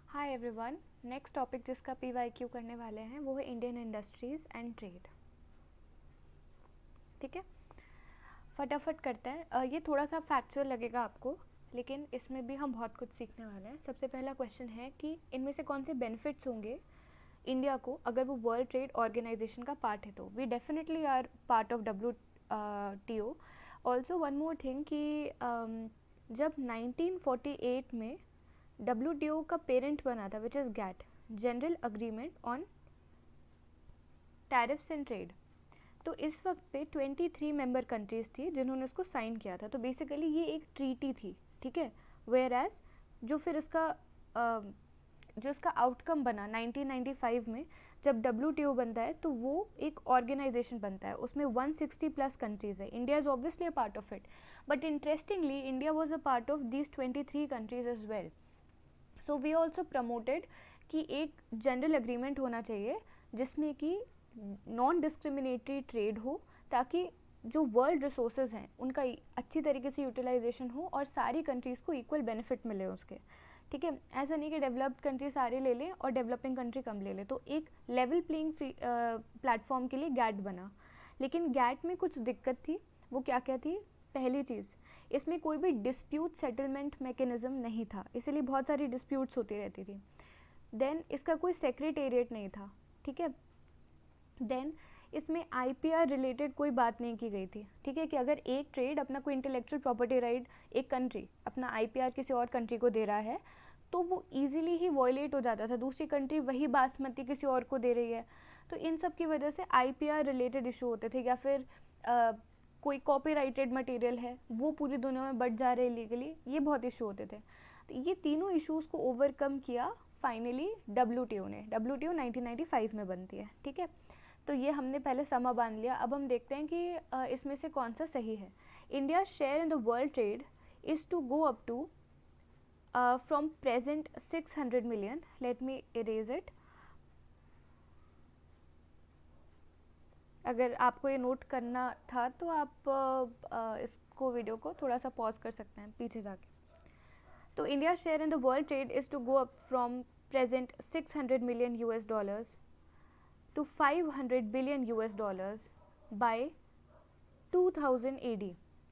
Hi everyone. Next topic जिसका PYQ करने वाले हैं वो है इंडियन इंडस्ट्रीज़ एंड ट्रेड। ठीक है, फटाफट करते हैं। ये थोड़ा सा फैक्चुअल लगेगा आपको, लेकिन इसमें भी हम बहुत कुछ सीखने वाले हैं। सबसे पहला क्वेश्चन है कि इनमें से कौन से बेनिफिट्स होंगे इंडिया को अगर वो वर्ल्ड ट्रेड ऑर्गेनाइजेशन का पार्ट है। तो we definitely are part of WTO। Also one more thing कि जब 1948 में WTO का पेरेंट बना था which is GATT, general agreement on tariffs and trade. तो इस वक्त पे 23 मेंबर कंट्रीज़ थी जिन्होंने इसको साइन किया था। तो बेसिकली ये एक ट्रीटी थी, ठीक है। वेयर एज जो फिर इसका जो इसका आउटकम बना 1995 में जब WTO बनता है तो वो एक ऑर्गेनाइजेशन बनता है, उसमें 160 प्लस कंट्रीज़ है। India is obviously a part of it, but interestingly India was a part of these 23 countries as well. So we also promoted कि एक जनरल एग्रीमेंट होना चाहिए जिसमें कि नॉन डिस्क्रिमिनेटरी ट्रेड हो, ताकि जो वर्ल्ड रिसोर्सेज हैं उनका अच्छी तरीके से यूटिलाइजेशन हो और सारी कंट्रीज़ को इक्वल बेनिफिट मिले उसके। ठीक है, ऐसा नहीं कि डेवलप्ड कंट्री सारे ले लें और डेवलपिंग कंट्री कम ले लें। तो एक लेवल प्लेइंग प्लेटफॉर्म के लिए गैट बना, लेकिन गैट में कुछ दिक्कत थी। वो क्या क्या थी? पहली चीज़, इसमें कोई भी डिस्प्यूट सेटलमेंट मैकेनिज्म नहीं था, इसीलिए बहुत सारी डिस्प्यूट्स होती रहती थी। देन इसका कोई सेक्रेटेरिएट नहीं था, ठीक है। देन इसमें IPR रिलेटेड कोई बात नहीं की गई थी, ठीक है, कि अगर एक ट्रेड अपना कोई इंटेलेक्चुअल प्रॉपर्टी राइट एक कंट्री अपना IPR किसी और कंट्री को दे रहा है तो वो इजीली ही वॉयलेट हो जाता था। दूसरी कंट्री वही बासमती किसी और को दे रही है, तो इन सब की वजह से IPR रिलेटेड इशू होते थे। या फिर कोई कॉपीराइटेड मटेरियल है वो पूरी दुनिया में बढ़ जा रहे हैं लीगली, ये बहुत इशू होते थे। तो ये तीनों इश्यूज़ को ओवरकम किया फाइनली WTO ने। WTO 1995 में बनती है, ठीक है। तो ये हमने पहले समा बांध लिया। अब हम देखते हैं कि इसमें से कौन सा सही है। India share in the world trade is to go up to from present 600 million, let me erase it. अगर आपको ये नोट करना था तो आप इसको वीडियो को थोड़ा सा पॉज कर सकते हैं पीछे जाके। तो India share in the world trade is to go up from present 600 million US dollars to 500 billion US dollars by 2000 AD।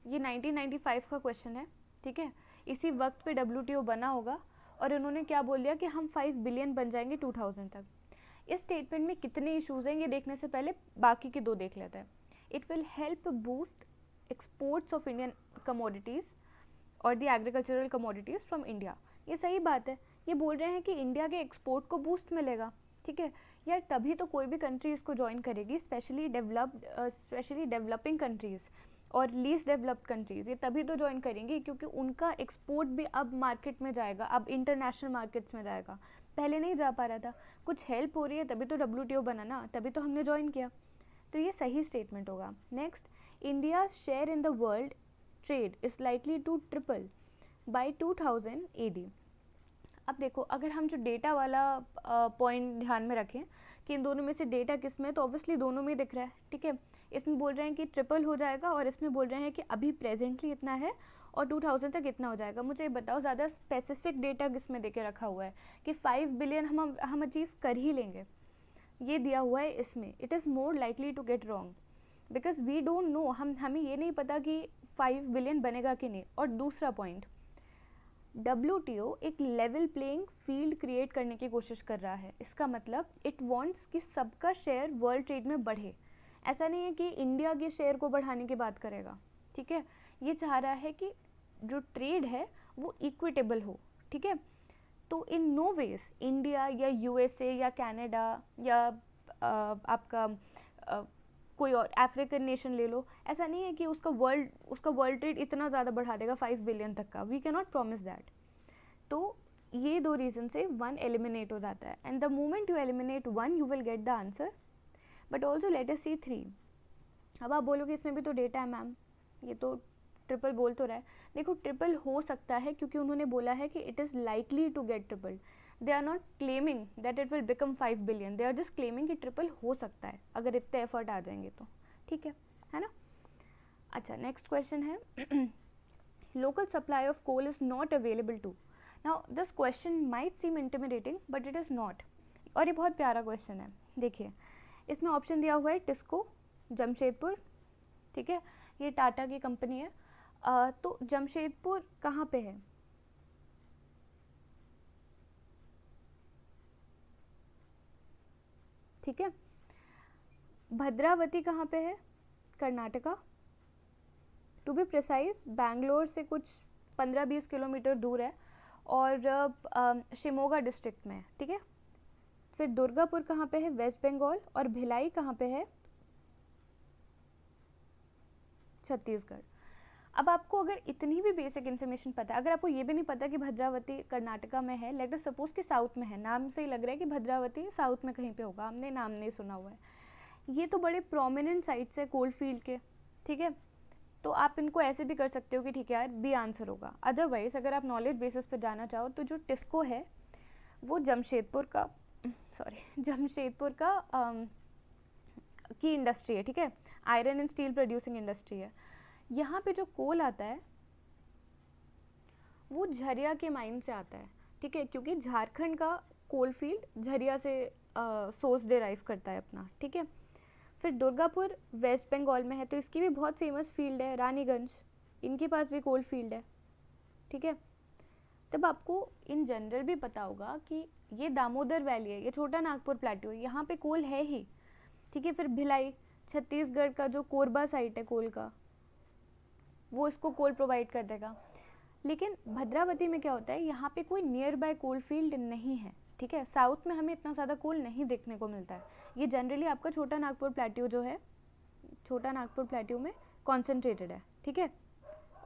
ये 1995 का क्वेश्चन है, ठीक है। इसी वक्त पे WTO बना होगा और इन्होंने क्या बोल दिया कि हम 5 बिलियन बन जाएंगे 2000 तक। इस स्टेटमेंट में कितने इशूज़ हैं ये देखने से पहले बाकी के दो देख लेते हैं। It will help boost exports of Indian commodities और the agricultural commodities from India. ये सही बात है, ये बोल रहे हैं कि इंडिया के एक्सपोर्ट को बूस्ट मिलेगा, ठीक है यार। तभी तो कोई भी कंट्री इसको ज्वाइन करेगी, स्पेशली डेवलपिंग कंट्रीज़ और लीस्ट डेवलप्ड कंट्रीज़, ये तभी तो ज्वाइन करेंगी क्योंकि उनका एक्सपोर्ट भी अब मार्केट में जाएगा, अब इंटरनेशनल मार्केट्स में जाएगा। पहले नहीं जा पा रहा था, कुछ हेल्प हो रही है तभी तो WTO बना ना, तभी तो हमने ज्वाइन किया। तो ये सही स्टेटमेंट होगा। Next, India share in the world trade is likely to triple by 2000 AD। अब देखो, अगर हम जो डेटा वाला पॉइंट ध्यान में रखें कि इन दोनों में से डेटा किस में, तो ऑब्वियसली दोनों में दिख रहा है, ठीक है। इसमें बोल रहे हैं कि ट्रिपल हो जाएगा और इसमें बोल रहे हैं कि अभी प्रेजेंटली इतना है और 2000 तक इतना हो जाएगा। मुझे ये बताओ ज़्यादा स्पेसिफिक डेटा किस में देके रखा हुआ है कि 5 बिलियन हम अचीव कर ही लेंगे, ये दिया हुआ है इसमें। It is more likely to get wrong because we don't know, हमें ये नहीं पता कि 5 बिलियन बनेगा कि नहीं। और दूसरा पॉइंट, WTO एक लेवल प्लेइंग फील्ड क्रिएट करने की कोशिश कर रहा है। इसका मतलब इट वांट्स कि सबका शेयर वर्ल्ड ट्रेड में बढ़े। ऐसा नहीं है कि इंडिया के शेयर को बढ़ाने की बात करेगा, ठीक है। ये चाह रहा है कि जो ट्रेड है वो इक्विटेबल हो, ठीक है। तो इन नो वेज इंडिया या USA या कनाडा या आपका कोई और अफ्रीकन नेशन ले लो, ऐसा नहीं है कि उसका वर्ल्ड ट्रेड इतना ज़्यादा बढ़ा देगा 5 बिलियन तक का। We can not promise that. तो ये दो रीज़न से वन एलिमिनेट हो जाता है, and the moment you eliminate one you will get the answer, but also let us see 3। अब आप बोलोगे इसमें भी तो डेटा है मैम, ये तो ट्रिपल बोल तो रहा है। देखो, ट्रिपल हो सकता है क्योंकि उन्होंने बोला है कि it is likely to get triple. They are not claiming that it will become 5 billion, they are just claiming कि ट्रिपल हो सकता है अगर इतने एफर्ट आ जाएंगे तो, ठीक है ना। अच्छा, नेक्स्ट क्वेश्चन है local supply of coal is not available to. Now this question might seem intimidating but it is not, और ये बहुत प्यारा क्वेश्चन है। देखिए इसमें ऑप्शन दिया हुआ है टिस्को, जमशेदपुर, ठीक है, ये टाटा की कंपनी है। तो जमशेदपुर कहाँ पे है? ठीक है, भद्रावती कहाँ पे है? Karnataka, to be precise Bangalore से कुछ 15-20 किलोमीटर दूर है, और शिमोगा डिस्ट्रिक्ट में है, ठीक है। फिर दुर्गापुर कहाँ पे है? वेस्ट बंगाल, और भिलाई कहाँ पे है? छत्तीसगढ़। अब आपको अगर इतनी भी बेसिक इन्फॉर्मेशन पता है, अगर आपको ये भी नहीं पता कि भद्रावती कर्नाटका में है, लेट अस सपोज कि साउथ में है, नाम से ही लग रहा है कि भद्रावती साउथ में कहीं पे होगा, हमने नाम नहीं सुना हुआ है, ये तो बड़े प्रोमिनेंट साइट्स है कोल फील्ड के, ठीक है। तो आप इनको ऐसे भी कर सकते हो कि ठीक है यार बी आंसर होगा। अदरवाइज अगर आप नॉलेज बेसिस पे जाना चाहो तो जो टिस्को है वो जमशेदपुर का जमशेदपुर का की इंडस्ट्री है, ठीक है, iron and steel producing industry है। यहाँ पे जो कोल आता है वो झरिया के माइन से आता है, ठीक है, क्योंकि झारखंड का कोल फील्ड झरिया से सोर्स डिराइव करता है अपना, ठीक है। फिर दुर्गापुर वेस्ट बंगाल में है, तो इसकी भी बहुत फेमस फील्ड है रानीगंज, इनके पास भी कोल फील्ड है, ठीक है। तब आपको इन जनरल भी पता होगा कि ये दामोदर वैली है, ये छोटा नागपुर प्लेट्यू है, यहाँ पे कोल है ही, ठीक है। फिर भिलाई छत्तीसगढ़ का जो कोरबा साइट है कोल का, वो इसको कोल प्रोवाइड कर देगा। लेकिन भद्रावती में क्या होता है, यहाँ पे कोई नियर बाय कोल फील्ड नहीं है, ठीक है। साउथ में हमें इतना ज़्यादा कोल नहीं देखने को मिलता है, ये जनरली आपका छोटा नागपुर प्लेट्यू जो है, छोटा नागपुर प्लेट्यू में कॉन्सेंट्रेटेड है, ठीक है।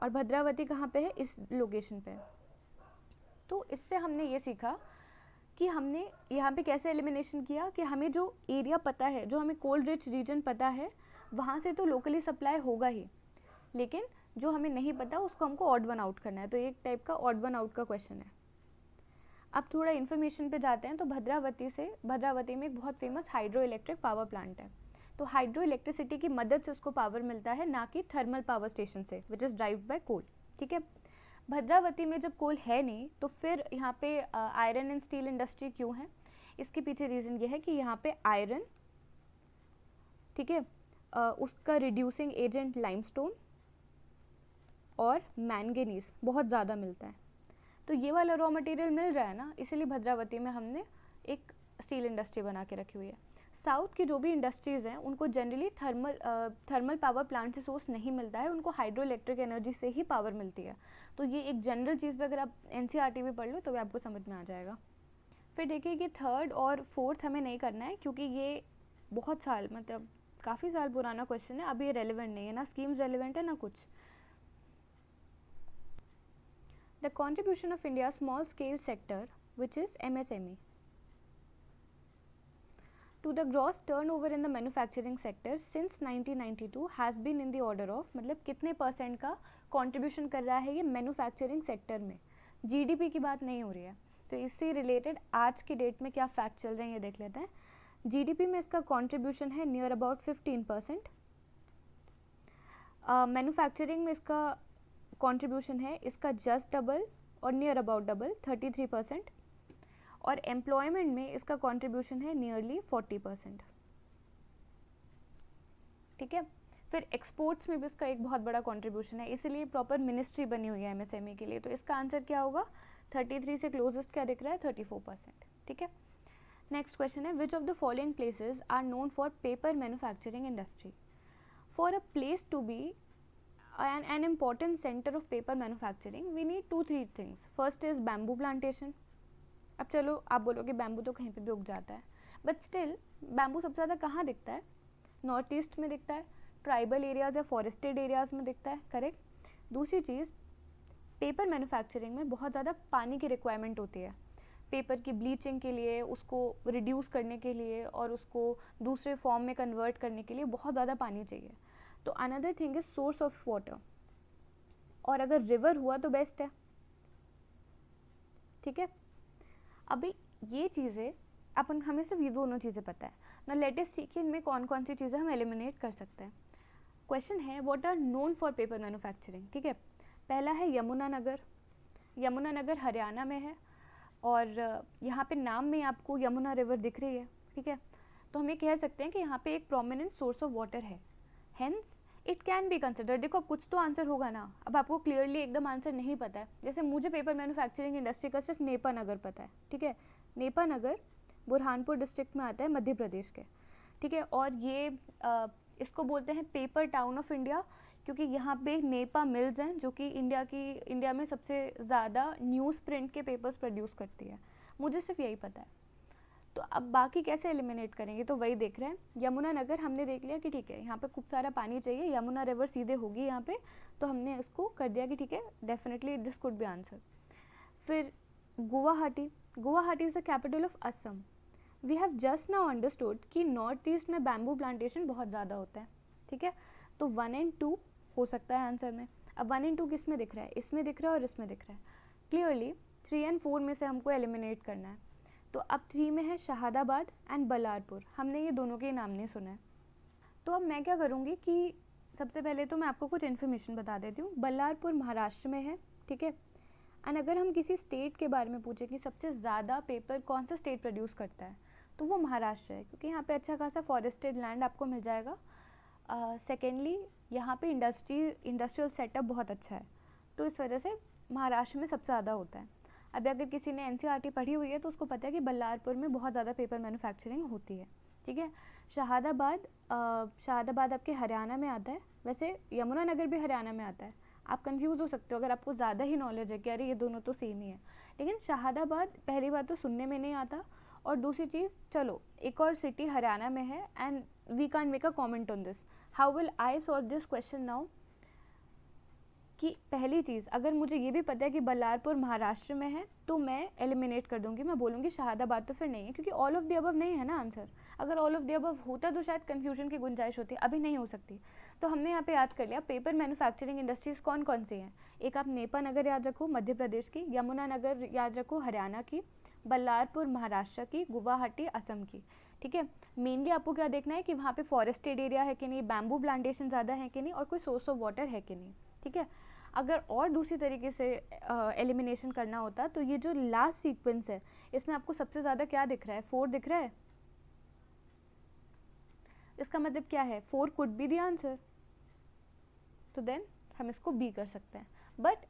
और भद्रावती कहाँ पे है? इस लोकेशन पे। तो इससे हमने ये सीखा कि हमने यहाँ पे कैसे एलिमिनेशन किया कि हमें जो एरिया पता है, जो हमें कोल रिच रीजन पता है, वहाँ से तो लोकली सप्लाई होगा ही, लेकिन जो हमें नहीं पता उसको हमको ऑड वन आउट करना है। तो एक टाइप का ऑड वन आउट का क्वेश्चन है। अब थोड़ा इन्फॉर्मेशन पे जाते हैं। तो भद्रावती में एक बहुत famous hydro electric power plant है। तो हाइड्रो इलेक्ट्रिसिटी की मदद से उसको पावर मिलता है, ना कि थर्मल पावर स्टेशन से, विच इज़ ड्राइव्ड बाय कोल, ठीक है। भद्रावती में जब कोल है नहीं तो फिर यहाँ पे आयरन एंड स्टील इंडस्ट्री क्यों है? इसके पीछे रीज़न ये है कि यहाँ पे आयरन, ठीक है, उसका रिड्यूसिंग एजेंट लाइमस्टोन और मैंगनीज बहुत ज़्यादा मिलता है। तो ये वाला रॉ मटेरियल मिल रहा है ना, इसीलिए भद्रावती में हमने एक स्टील इंडस्ट्री बना के रखी हुई है। साउथ की जो भी इंडस्ट्रीज़ हैं उनको जनरली थर्मल पावर प्लांट से सोर्स नहीं मिलता है, उनको हाइड्रो इलेक्ट्रिक एनर्जी से ही पावर मिलती है। तो ये एक जनरल चीज़ पे अगर आप NCERT भी पढ़ लो तो भी आपको समझ में आ जाएगा। फिर देखिए कि थर्ड और फोर्थ हमें नहीं करना है, क्योंकि ये बहुत साल, मतलब काफ़ी साल पुराना क्वेश्चन है, अभी ये रेलिवेंट नहीं है, ना स्कीम्स रेलिवेंट है ना कुछ। The contribution of India's small scale sector, which is MSME, to the gross turnover in the manufacturing sector since 1992 has been in the order of, मतलब कितने % का contribution कर रहा है ये मैन्युफैक्चरिंग सेक्टर में। GDP की बात नहीं हो रही है। तो इससे रिलेटेड आज की डेट में क्या फैक्ट चल रहे हैं ये देख लेते हैं। GDP में इसका contribution है नियर अबाउट 15%, मैन्युफैक्चरिंग में इसका कंट्रीब्यूशन है इसका जस्ट डबल और नियर अबाउट डबल 33%, और एम्प्लॉयमेंट में इसका कंट्रीब्यूशन है नियरली 40%, ठीक है। फिर एक्सपोर्ट्स में भी इसका एक बहुत बड़ा कंट्रीब्यूशन है, इसीलिए प्रॉपर मिनिस्ट्री बनी हुई है MSME के लिए। तो इसका आंसर क्या होगा? 33 से क्लोजेस्ट क्या दिख रहा है? 34%, ठीक है। नेक्स्ट क्वेश्चन है, which of the following places are known for paper manufacturing industry? For a place to be an important center of paper manufacturing we need 2-3 things. First is bamboo plantation. अब चलो आप बोलोगे bamboo तो कहीं पे भी उग जाता है, बट स्टिल बैम्बू सबसे ज़्यादा कहाँ दिखता है? नॉर्थ ईस्ट में दिखता है, ट्राइबल एरियाज़ या फॉरेस्टेड एरियाज़ में दिखता है, करेक्ट। दूसरी चीज़, पेपर मैन्युफैक्चरिंग में बहुत ज़्यादा पानी की रिक्वायरमेंट होती है, पेपर की ब्लीचिंग के लिए, उसको रिड्यूस करने के लिए और उसको दूसरे फॉर्म में कन्वर्ट करने के लिए बहुत ज़्यादा पानी चाहिए। तो another thing is source of water, और अगर रिवर हुआ तो बेस्ट है, ठीक है। अभी ये चीज़ें अपन, हमें सिर्फ ये दोनों चीज़ें पता है ना। लेटेस्ट सी कि इनमें कौन कौन सी चीज़ें हम एलिमिनेट कर सकते हैं। क्वेश्चन है what are known for paper manufacturing, ठीक है। पहला है यमुना नगर, यमुनानगर हरियाणा में है और यहाँ पे नाम में आपको यमुना रिवर दिख रही है, ठीक है। तो हम ये कह सकते हैं कि यहाँ पे एक प्रोमिनेंट सोर्स ऑफ वाटर है, hence it can be consider. देखो अब कुछ तो आंसर होगा ना, अब आपको क्लियरली एकदम आंसर नहीं पता है। जैसे मुझे पेपर मैन्युफैक्चरिंग इंडस्ट्री का सिर्फ नेपा नगर पता है, ठीक है। नेपा नगर बुरहानपुर डिस्ट्रिक्ट में आता है मध्य प्रदेश के, ठीक है। और ये इसको बोलते हैं पेपर टाउन ऑफ इंडिया, क्योंकि यहाँ पे नेपा मिल्स हैं जो कि इंडिया में सबसे ज़्यादा न्यूज़ प्रिंट के पेपर्स प्रोड्यूस करती है। मुझे सिर्फ यही पता है। तो अब बाकी कैसे एलिमिनेट करेंगे, तो वही देख रहे हैं। यमुना नगर हमने देख लिया कि ठीक है यहाँ पे खूब सारा पानी चाहिए, यमुना रिवर सीधे होगी यहाँ पे, तो हमने इसको कर दिया कि ठीक है definitely this could be answer. फिर Guwahati, Guwahati is the capital of Assam. We have just now understood कि नॉर्थ ईस्ट में बैम्बू प्लांटेशन बहुत ज़्यादा होता है, ठीक है। तो 1 और 2 हो सकता है आंसर में। अब 1 और 2 किस में दिख रहा है, इसमें दिख रहा है और इसमें दिख रहा है। क्लियरली 3 और 4 में से हमको एलिमिनेट करना है। तो अब 3 में है शहादाबाद एंड बल्लारपुर, हमने ये दोनों के नाम नहीं सुना है। तो अब मैं क्या करूँगी कि सबसे पहले तो मैं आपको कुछ इन्फॉर्मेशन बता देती हूँ। बल्लारपुर महाराष्ट्र में है, ठीक है। एंड अगर हम किसी स्टेट के बारे में पूछें कि सबसे ज़्यादा पेपर कौन सा स्टेट प्रोड्यूस करता है, तो वो महाराष्ट्र है, क्योंकि यहाँ पे अच्छा खासा फॉरेस्टेड लैंड आपको मिल जाएगा। सेकेंडली यहाँ पे इंडस्ट्रियल सेटअप बहुत अच्छा है, तो इस वजह से महाराष्ट्र में सबसे ज़्यादा होता है। अभी अगर किसी ने एनसीईआरटी पढ़ी हुई है तो उसको पता है कि बल्लारपुर में बहुत ज़्यादा पेपर मैन्युफैक्चरिंग होती है, ठीक है। शहादाबाद आपके हरियाणा में आता है, वैसे यमुनानगर भी हरियाणा में आता है। आप कंफ्यूज हो सकते हो अगर आपको ज़्यादा ही नॉलेज है कि अरे ये दोनों तो सेम ही है, लेकिन शहादाबाद पहली बात तो सुनने में नहीं आता, और दूसरी चीज़ चलो एक और सिटी हरियाणा में है and we can't make a comment on this. How will I solve this question now, कि पहली चीज़ अगर मुझे ये भी पता है कि बल्लारपुर महाराष्ट्र में है तो मैं एलिमिनेट कर दूंगी, मैं बोलूँगी शहादाबाद तो फिर नहीं है, क्योंकि ऑल ऑफ द अबव नहीं है ना आंसर। अगर ऑल ऑफ द अबव होता तो शायद कन्फ्यूजन की गुंजाइश होती, अभी नहीं हो सकती। तो हमने यहाँ पे याद कर लिया पेपर मैन्युफैक्चरिंग इंडस्ट्रीज़ कौन कौन सी हैं। एक आप नेपा नगर याद रखो मध्य प्रदेश की, यमुना नगर याद रखो हरियाणा की, बल्लारपुर महाराष्ट्र की, गुवाहाटी असम की, ठीक है। मेनली आपको क्या देखना है कि वहाँ पे फॉरेस्टेड एरिया है कि नहीं, बैम्बू प्लांटेशन ज़्यादा है कि नहीं, और कोई सोर्स ऑफ वाटर है कि नहीं, ठीक है। अगर और दूसरी तरीके से एलिमिनेशन करना होता तो ये जो लास्ट सीक्वेंस है इसमें आपको सबसे ज़्यादा क्या दिख रहा है, 4 दिख रहा है। इसका मतलब क्या है, 4 कुड बी द आंसर, तो देन हम इसको बी कर सकते हैं। बट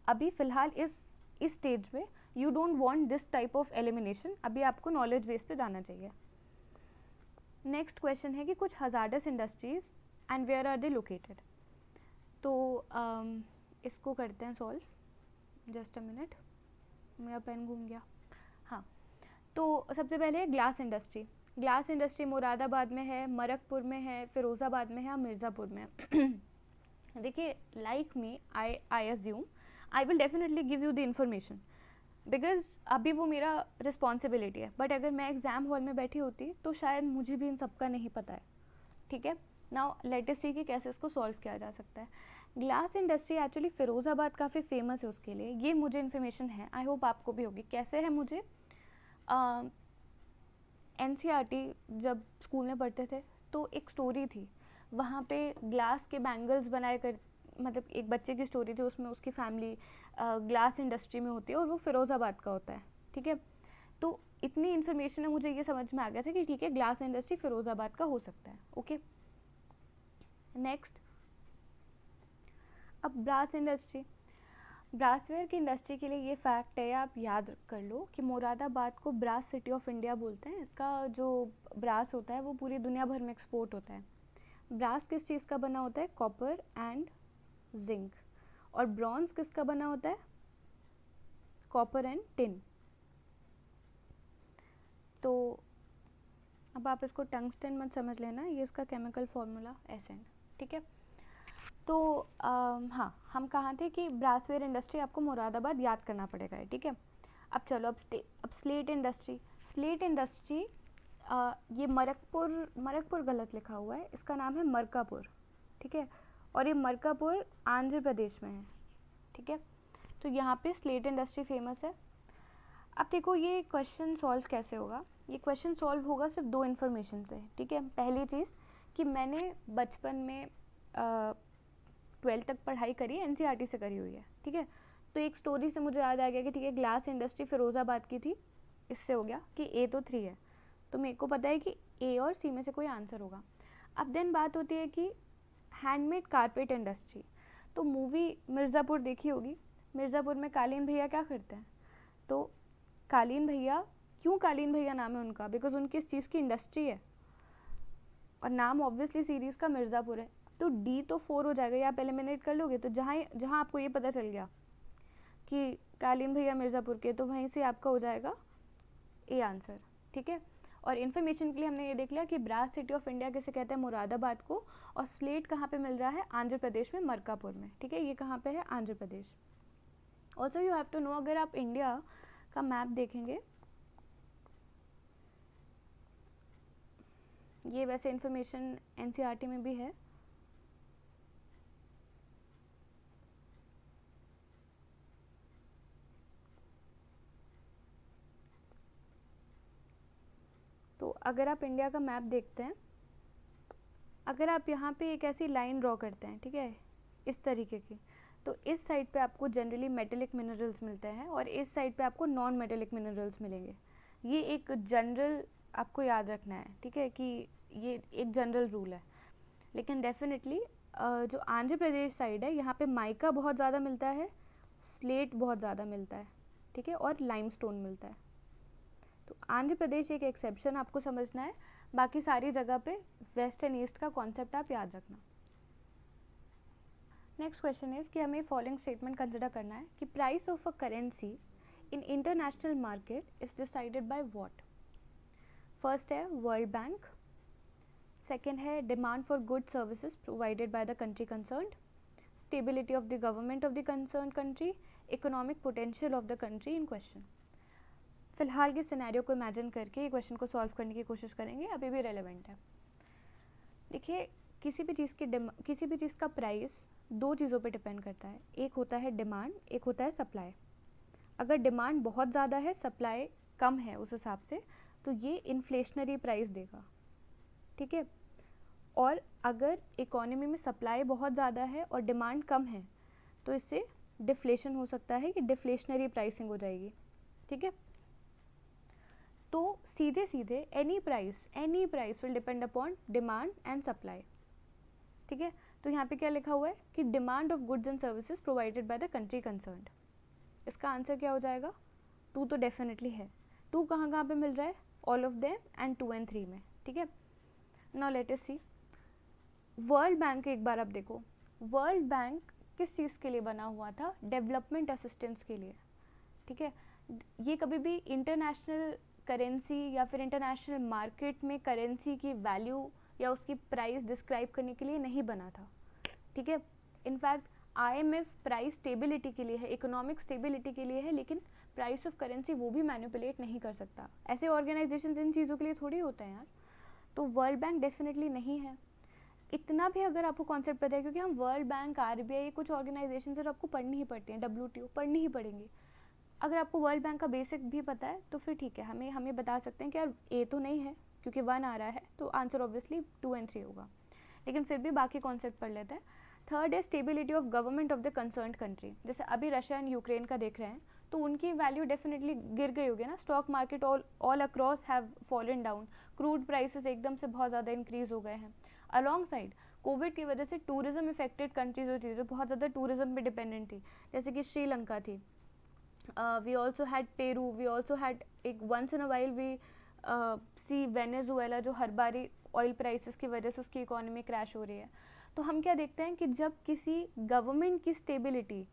अभी फ़िलहाल इस स्टेज में you don't want this type of elimination, अभी आपको नॉलेज बेस पे जाना चाहिए। नेक्स्ट क्वेश्चन है कि कुछ hazardous industries and where are they located. तो इसको करते हैं सॉल्व, जस्ट अ मिनट, मेरा पेन घूम गया। हाँ, तो सबसे पहले glass industry. Glass industry Moradabad में है, मरकपुर में है, फिरोज़ाबाद में है और मिर्ज़ापुर में है। देखिए like me I assume I will definitely give you the information because अभी वो मेरा रिस्पॉन्सिबिलिटी है, बट अगर मैं एग्ज़ाम हॉल में बैठी होती तो शायद मुझे भी इन सब का नहीं पता है, ठीक है। नाउ लेट अस सी कि कैसे इसको सॉल्व किया जा सकता है। ग्लास इंडस्ट्री एक्चुअली फ़िरोज़ाबाद काफ़ी फेमस है उसके लिए, ये मुझे इन्फॉर्मेशन है, आई होप आपको भी होगी। कैसे है, मुझे एनसीईआरटी जब स्कूल में पढ़ते थे तो एक स्टोरी थी, वहाँ पे ग्लास के बैंगल्स बनाए कर, मतलब एक बच्चे की स्टोरी थी, उसमें उसकी फैमिली ग्लास इंडस्ट्री में होती है और वो फ़िरोज़ाबाद का होता है, ठीक है। तो इतनी इन्फॉर्मेशन है, मुझे ये समझ में आ गया था कि ठीक है ग्लास इंडस्ट्री फ़िरोज़ाबाद का हो सकता है, ओके। नेक्स्ट, अब ब्रास इंडस्ट्री। ब्रासवेयर की इंडस्ट्री के लिए ये फैक्ट है, आप याद कर लो कि मुरादाबाद को ब्रास सिटी ऑफ इंडिया बोलते हैं। इसका जो ब्रास होता है वो पूरी दुनिया भर में एक्सपोर्ट होता है। ब्रास किस चीज़ का बना होता है, कॉपर एंड जिंक, और ब्रॉन्ज किसका बना होता है, कॉपर एंड टिन। तो अब आप इसको टंगस्टन मत समझ लेना, ये इसका केमिकल फॉर्मूला Sn, ठीक है। तो हाँ, हम कहाँ थे कि ब्रासवेयर इंडस्ट्री आपको मुरादाबाद याद करना पड़ेगा, ठीक है। अब चलो अब स्लेट इंडस्ट्री। स्लेट इंडस्ट्री ये मरकपुर गलत लिखा हुआ है, इसका नाम है मरकापुर, ठीक है, और ये मरकापुर आंध्र प्रदेश में है, ठीक है। तो यहाँ पे स्लेट इंडस्ट्री फेमस है। अब देखो ये क्वेश्चन सॉल्व कैसे होगा, ये क्वेश्चन सॉल्व होगा सिर्फ 2 इन्फॉर्मेशन से, ठीक है। पहली चीज़ कि मैंने बचपन में 12th तक पढ़ाई करी एनसीईआरटी से करी हुई है, ठीक है। तो एक स्टोरी से मुझे याद आ गया कि ठीक है, ग्लास इंडस्ट्री फिरोज़ाबाद की थी, इससे हो गया कि ए तो 3 है, तो मेरे को पता है कि ए और सी में से कोई आंसर होगा। अब देन बात होती है कि हैंडमेड कारपेट इंडस्ट्री। तो मूवी मिर्ज़ापुर देखी होगी, मिर्ज़ापुर में कालीन भैया क्या करते हैं, तो कालीन भैया, क्यों कालीन भैया नाम है उनका, बिकॉज उनकी इस चीज़ की इंडस्ट्री है और नाम ऑब्वियसली सीरीज़ का मिर्ज़ापुर है। तो डी तो 4 हो जाएगा, या आप एलिमिनेट कर लोगे, तो जहाँ जहाँ आपको ये पता चल गया कि कालीन भैया मिर्ज़ापुर के, तो वहीं से आपका हो जाएगा ए आंसर, ठीक है। और इन्फॉर्मेशन के लिए हमने ये देख लिया कि ब्रास सिटी ऑफ इंडिया किसे कहते हैं, मुरादाबाद को, और स्लेट कहाँ पे मिल रहा है, आंध्र प्रदेश में मरकापुर में, ठीक है, ये कहाँ पे है, Andhra Pradesh. Also you have to know, अगर आप इंडिया का मैप देखेंगे, ये वैसे इन्फॉर्मेशन एनसीईआरटी में भी है, तो अगर आप इंडिया का मैप देखते हैं, अगर आप यहाँ पे एक ऐसी लाइन ड्रॉ करते हैं, ठीक है, इस तरीके की, तो इस साइड पे आपको जनरली मेटेलिक मिनरल्स मिलते हैं और इस साइड पे आपको नॉन मेटेलिक मिनरल्स मिलेंगे। ये एक जनरल आपको याद रखना है, ठीक है, कि ये एक जनरल रूल है। लेकिन डेफिनेटली जो आंध्र प्रदेश साइड है, यहाँ पे माइका बहुत ज़्यादा मिलता है, स्लेट बहुत ज़्यादा मिलता है, ठीक है, और लाइमस्टोन मिलता है। तो आंध्र प्रदेश एक एक्सेप्शन आपको समझना है, बाकी सारी जगह पे वेस्ट एंड ईस्ट का कॉन्सेप्ट आप याद रखना। नेक्स्ट क्वेश्चन इज कि हमें फॉलोइंग स्टेटमेंट कंसिडर करना है कि price of a currency in international market is decided by what. First है वर्ल्ड बैंक, सेकेंड है demand for good services provided by the country concerned, stability of the government of the concern country, economic potential of the country in question. फिलहाल के scenario को imagine करके ये question को solve करने की कोशिश करेंगे, अभी भी रेलेवेंट है। देखिए, किसी भी चीज़ का प्राइस दो चीज़ों पे डिपेंड करता है, एक होता है डिमांड, एक होता है सप्लाई। अगर डिमांड बहुत ज़्यादा है, सप्लाई कम है उस हिसाब से, तो ये इन्फ्लेशनरी प्राइस देगा, ठीक है। और अगर इकोनॉमी में सप्लाई बहुत ज़्यादा है और डिमांड कम है, तो इससे डिफ्लेशन हो सकता है, कि डिफ्लेशनरी प्राइसिंग हो जाएगी, ठीक है। तो सीधे सीधे any price will depend upon demand and supply, ठीक है। तो यहाँ पे क्या लिखा हुआ है कि demand of goods and services provided by the country concerned. इसका आंसर क्या हो जाएगा, 2 तो डेफिनेटली है। 2 कहाँ कहाँ पे मिल रहा है, all of them and 2 and 3 में, ठीक है। नाउ लेट अस सी वर्ल्ड बैंक। एक बार आप देखो, वर्ल्ड बैंक किस चीज़ के लिए बना हुआ था, डेवलपमेंट असिस्टेंस के लिए, ठीक है। ये कभी भी इंटरनेशनल करेंसी या फिर इंटरनेशनल मार्केट में करेंसी की वैल्यू या उसकी प्राइस डिस्क्राइब करने के लिए नहीं बना था, ठीक है। इनफैक्ट IMF प्राइस स्टेबिलिटी के लिए है, इकोनॉमिक स्टेबिलिटी के लिए है, लेकिन प्राइस ऑफ करेंसी वो भी मैनिपुलेट नहीं कर सकता। ऐसे ऑर्गेनाइजेशन इन चीज़ों के लिए थोड़ी होते हैं यार। तो वर्ल्ड बैंक डेफिनेटली नहीं है। इतना भी अगर आपको कॉन्सेप्ट पता है, क्योंकि हम वर्ल्ड बैंक, RBI, कुछ ऑर्गेनाइजेशन से आपको पढ़नी ही पड़ती हैं, WTO पढ़नी ही पड़ेंगी। अगर आपको वर्ल्ड बैंक का बेसिक भी पता है तो फिर ठीक है, हमें बता सकते हैं कि यार ए तो नहीं है, क्योंकि 1 आ रहा है, तो आंसर ऑब्वियसली 2 and 3 होगा। लेकिन फिर भी बाकी कॉन्सेप्ट पढ़ लेते हैं। थर्ड है stability of government of the concerned country. जैसे अभी रशिया एंड यूक्रेन का देख रहे हैं, तो उनकी वैल्यू डेफिनेटली गिर गई होगी ना। Stock market all across have fallen down, crude prices एकदम से बहुत ज़्यादा इंक्रीज हो गए हैं। अलॉन्ग साइड कोविड की वजह से टूरिज्म इफेक्टेड कंट्रीज जो चीज़ें बहुत ज़्यादा टूरिज्म पे डिपेंडेंट थी, जैसे कि श्रीलंका थी, we also had Peru, we also had एक once in a while we see Venezuela, जो हर बारी ऑयल प्राइसेस की वजह से उसकी इकोनॉमी क्रैश हो रही है। तो हम क्या देखते हैं कि जब किसी गवर्नमेंट की स्टेबिलिटी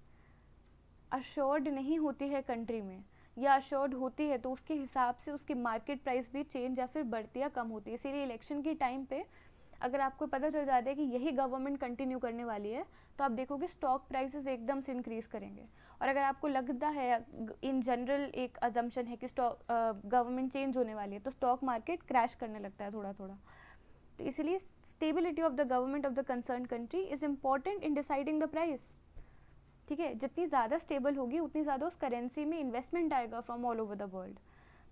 अश्योर्ड नहीं होती है कंट्री में, या अश्योर्ड होती है, तो उसके हिसाब से उसकी मार्केट प्राइस भी चेंज या फिर बढ़ती या कम होती है। इसीलिए इलेक्शन के टाइम पे अगर आपको पता चल जाता है कि यही गवर्नमेंट कंटिन्यू करने वाली है, तो आप देखोगे स्टॉक प्राइसेस एकदम से इंक्रीज करेंगे। और अगर आपको लगता है, इन जनरल एक अजम्पशन है कि स्टॉक गवर्नमेंट चेंज होने वाली है, तो स्टॉक मार्केट क्रैश करने लगता है थोड़ा थोड़ा। तो इसलिए stability of the government of the concern country is important in deciding the price, ठीक है। जितनी ज़्यादा स्टेबल होगी, उतनी ज़्यादा उस करेंसी में इन्वेस्टमेंट आएगा from all over the world,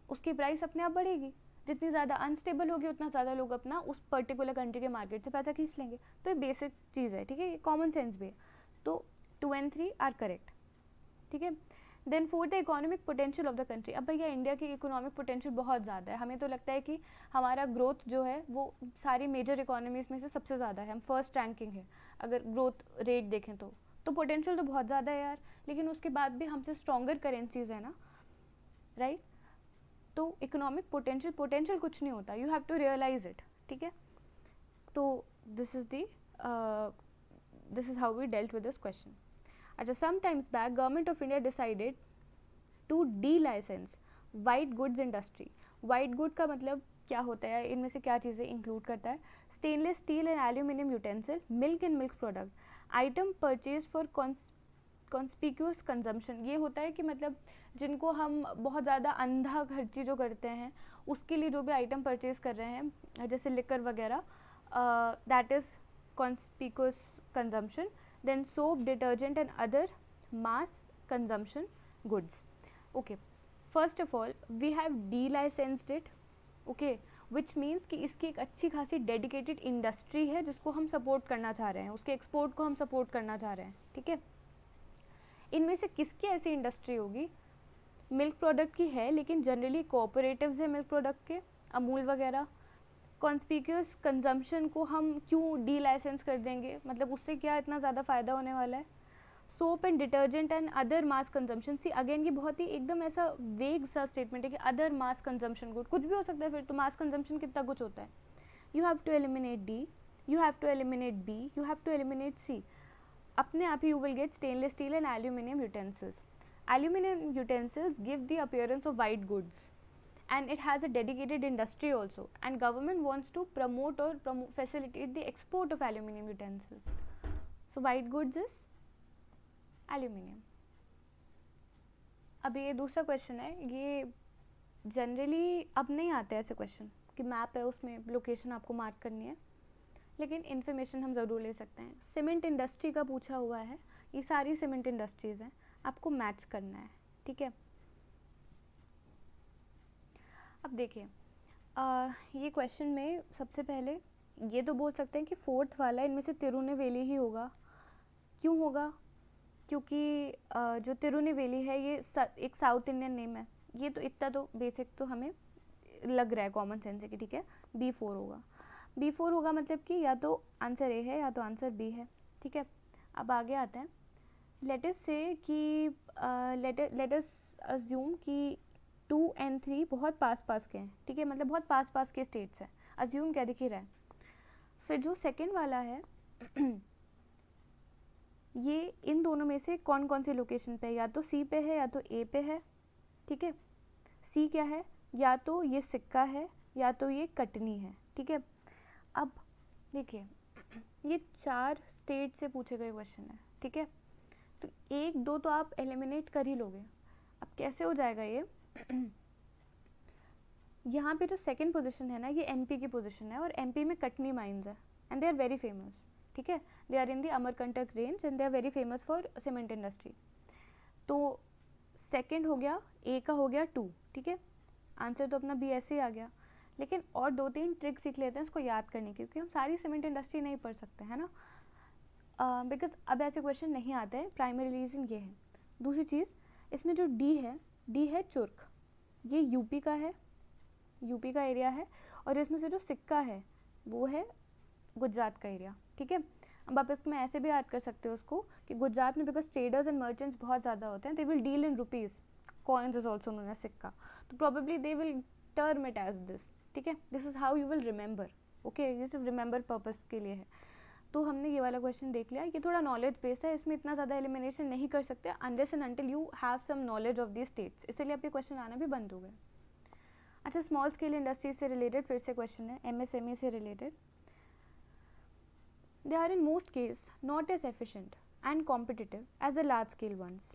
उसकी प्राइस अपने आप बढ़ेगी। जितनी ज़्यादा अनस्टेबल होगी, उतना ज़्यादा लोग अपना उस पर्टिकुलर कंट्री के मार्केट से पैसा खींच लेंगे। तो ये बेसिक चीज़ है, ठीक है, ये कॉमन सेंस भी है। तो 2 and 3 आर करेक्ट। ठीक है। Then fourth the economic potential of the country. अब भैया इंडिया की इकोनॉमिक पोटेंशियल बहुत ज़्यादा है, हमें तो लगता है कि हमारा ग्रोथ जो है वो सारी मेजर इकोनॉमीज़ में से सबसे ज़्यादा है, हम फर्स्ट रैंकिंग है अगर ग्रोथ रेट देखें तो पोटेंशियल तो बहुत ज़्यादा है यार, लेकिन उसके बाद भी हमसे स्ट्रॉन्गर करेंसीज है ना, राइट। तो इकोनॉमिक पोटेंशियल कुछ नहीं होता, you have to realize it, ठीक है। तो this is how we dealt with this question. अच्छा, some times back government of India decided to delicense white goods industry. White good का मतलब क्या होता है, इनमें से क्या चीज़ें इंक्लूड करता है? Stainless steel and aluminium utensil, milk and milk product, item purchase for conspicuous consumption. ये होता है कि मतलब जिनको हम बहुत ज़्यादा अंधा खर्ची जो करते हैं उसके लिए जो भी आइटम परचेज कर रहे हैं जैसे लिकर वगैरह, that is conspicuous consumption. Then soap, detergent and other mass consumption goods. Okay, first of all we have delicensed it, okay, which means कि इसकी एक अच्छी खासी डेडिकेटेड इंडस्ट्री है जिसको हम सपोर्ट करना चाह रहे हैं, उसके एक्सपोर्ट को हम सपोर्ट करना चाह रहे हैं, ठीक है। इनमें से किसकी ऐसी इंडस्ट्री होगी? मिल्क प्रोडक्ट की है, लेकिन जनरली कोऑपरेटिव्स है मिल्क प्रोडक्ट के, अमूल वगैरह। कॉन्स्पिक्यूअस कंजम्पशन को हम क्यों डी लाइसेंस कर देंगे, मतलब उससे क्या इतना ज़्यादा फ़ायदा होने वाला है? Soap and detergent and other mass consumption, see again ये बहुत ही एकदम ऐसा वेग सा स्टेटमेंट है कि अदर मास कंजम्पशन गुड, कुछ भी हो सकता है फिर तो, मास कंजम्पशन कितना कुछ होता है। You have to eliminate D, you have to eliminate B, you have to eliminate C, अपने आप ही you will get stainless steel and aluminium utensils. Aluminum utensils give the appearance of white goods and it has a dedicated industry also, and government wants to promote or facilitate the export of aluminum utensils. So white goods is aluminum. अब ये दूसरा question है, ये generally अब नहीं आते ऐसे question कि मैप है उसमें लोकेशन आपको मार्क करनी है, लेकिन इन्फॉर्मेशन हम ज़रूर ले सकते हैं. सीमेंट इंडस्ट्री का पूछा हुआ है, ये सारी सीमेंट इंडस्ट्रीज़ हैं, आपको मैच करना है, ठीक है. अब देखिए ये क्वेश्चन में सबसे पहले ये तो बोल सकते हैं कि फोर्थ वाला इनमें से तिरुनेवेली ही होगा. क्यों होगा? क्योंकि जो तिरुनेवेली है ये एक साउथ इंडियन नेम है. ये तो इतना तो बेसिक तो हमें लग रहा है कॉमन सेंस है कि ठीक है B4 होगा. B4 होगा मतलब कि या तो आंसर A है या तो आंसर B है, ठीक है. अब आगे आते हैं. लेट अस से कि लेट अस अज्यूम कि 2 and 3 बहुत पास पास के हैं, ठीक है, मतलब बहुत पास पास के स्टेट्स हैं. अज्यूम क्या दिख ही रहा है. फिर जो सेकंड वाला है ये इन दोनों में से कौन कौन सी लोकेशन पे है, या तो C पे है या तो A पे है, ठीक है. C क्या है? या तो ये सिक्का है या तो ये कटनी है, ठीक है. अब देखिए ये 4 स्टेट से पूछे गए क्वेश्चन है, ठीक है. तो 1 2 तो आप एलिमिनेट कर ही लोगे. अब कैसे हो जाएगा ये यहाँ पे जो सेकंड पोजीशन है ना ये MP की पोजीशन है और MP में कटनी माइंस है and they are very famous, ठीक है. They are in the Amarkantak range and they are very famous for cement industry. तो सेकंड हो गया, A का हो गया 2, ठीक है. आंसर तो अपना B ऐसे ही आ गया. लेकिन और 2-3 ट्रिक सीख लेते हैं इसको याद करने की, क्योंकि हम सारी सीमेंट इंडस्ट्री नहीं पढ़ सकते हैं ना, बिकॉज अब ऐसे क्वेश्चन नहीं आते हैं. प्राइमरी रीज़न ये है. दूसरी चीज़ इसमें जो D है चुर्क, ये यूपी का है, यूपी का एरिया है. और इसमें से जो सिक्का है वो है गुजरात का एरिया, ठीक है. अब आप इसको मैं ऐसे भी याद कर सकते हो उसको कि गुजरात में बिकॉज ट्रेडर्स एंड मर्चेंट्स बहुत ज़्यादा होते हैं, they will deal in rupees, coins is also known as सिक्का, तो probably they will term it as this, ठीक है. This is how you will remember, okay. ये सिर्फ रिमेंबर पर्पस के लिए है. तो हमने ये वाला क्वेश्चन देख लिया. ये थोड़ा नॉलेज बेस्ड है, इसमें इतना ज़्यादा एलिमिनेशन नहीं कर सकते unless and until you have some knowledge of the states, इसलिए आपके क्वेश्चन आना भी बंद हो गए. अच्छा, स्मॉल स्केल इंडस्ट्रीज से रिलेटेड फिर से क्वेश्चन है, MSME से related. They are in most case not as efficient and competitive as a large scale ones.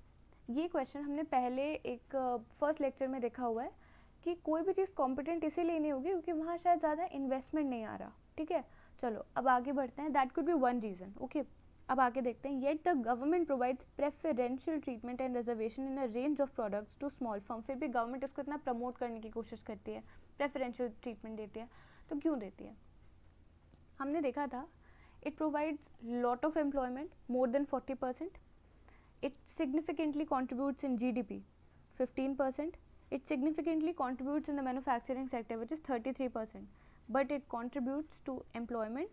ये क्वेश्चन हमने पहले एक फर्स्ट लेक्चर में देखा हुआ है कि कोई भी चीज़ कॉम्पिटेंट इसीलिए नहीं होगी क्योंकि वहाँ शायद ज़्यादा इन्वेस्टमेंट नहीं आ रहा, ठीक है. चलो अब आगे बढ़ते हैं. That could be one reason, okay. अब आगे देखते हैं. Yet the government provides preferential treatment and reservation in a range of products to small firm. फिर भी गवर्नमेंट इसको इतना प्रमोट करने की कोशिश करती है, प्रेफरेंशियल ट्रीटमेंट देती है, तो क्यों देती है? हमने देखा था it provides lot of employment, more than 40%. It significantly contributes in GDP, 15%. It significantly contributes in the manufacturing sector, which is 33%. But it contributes to employment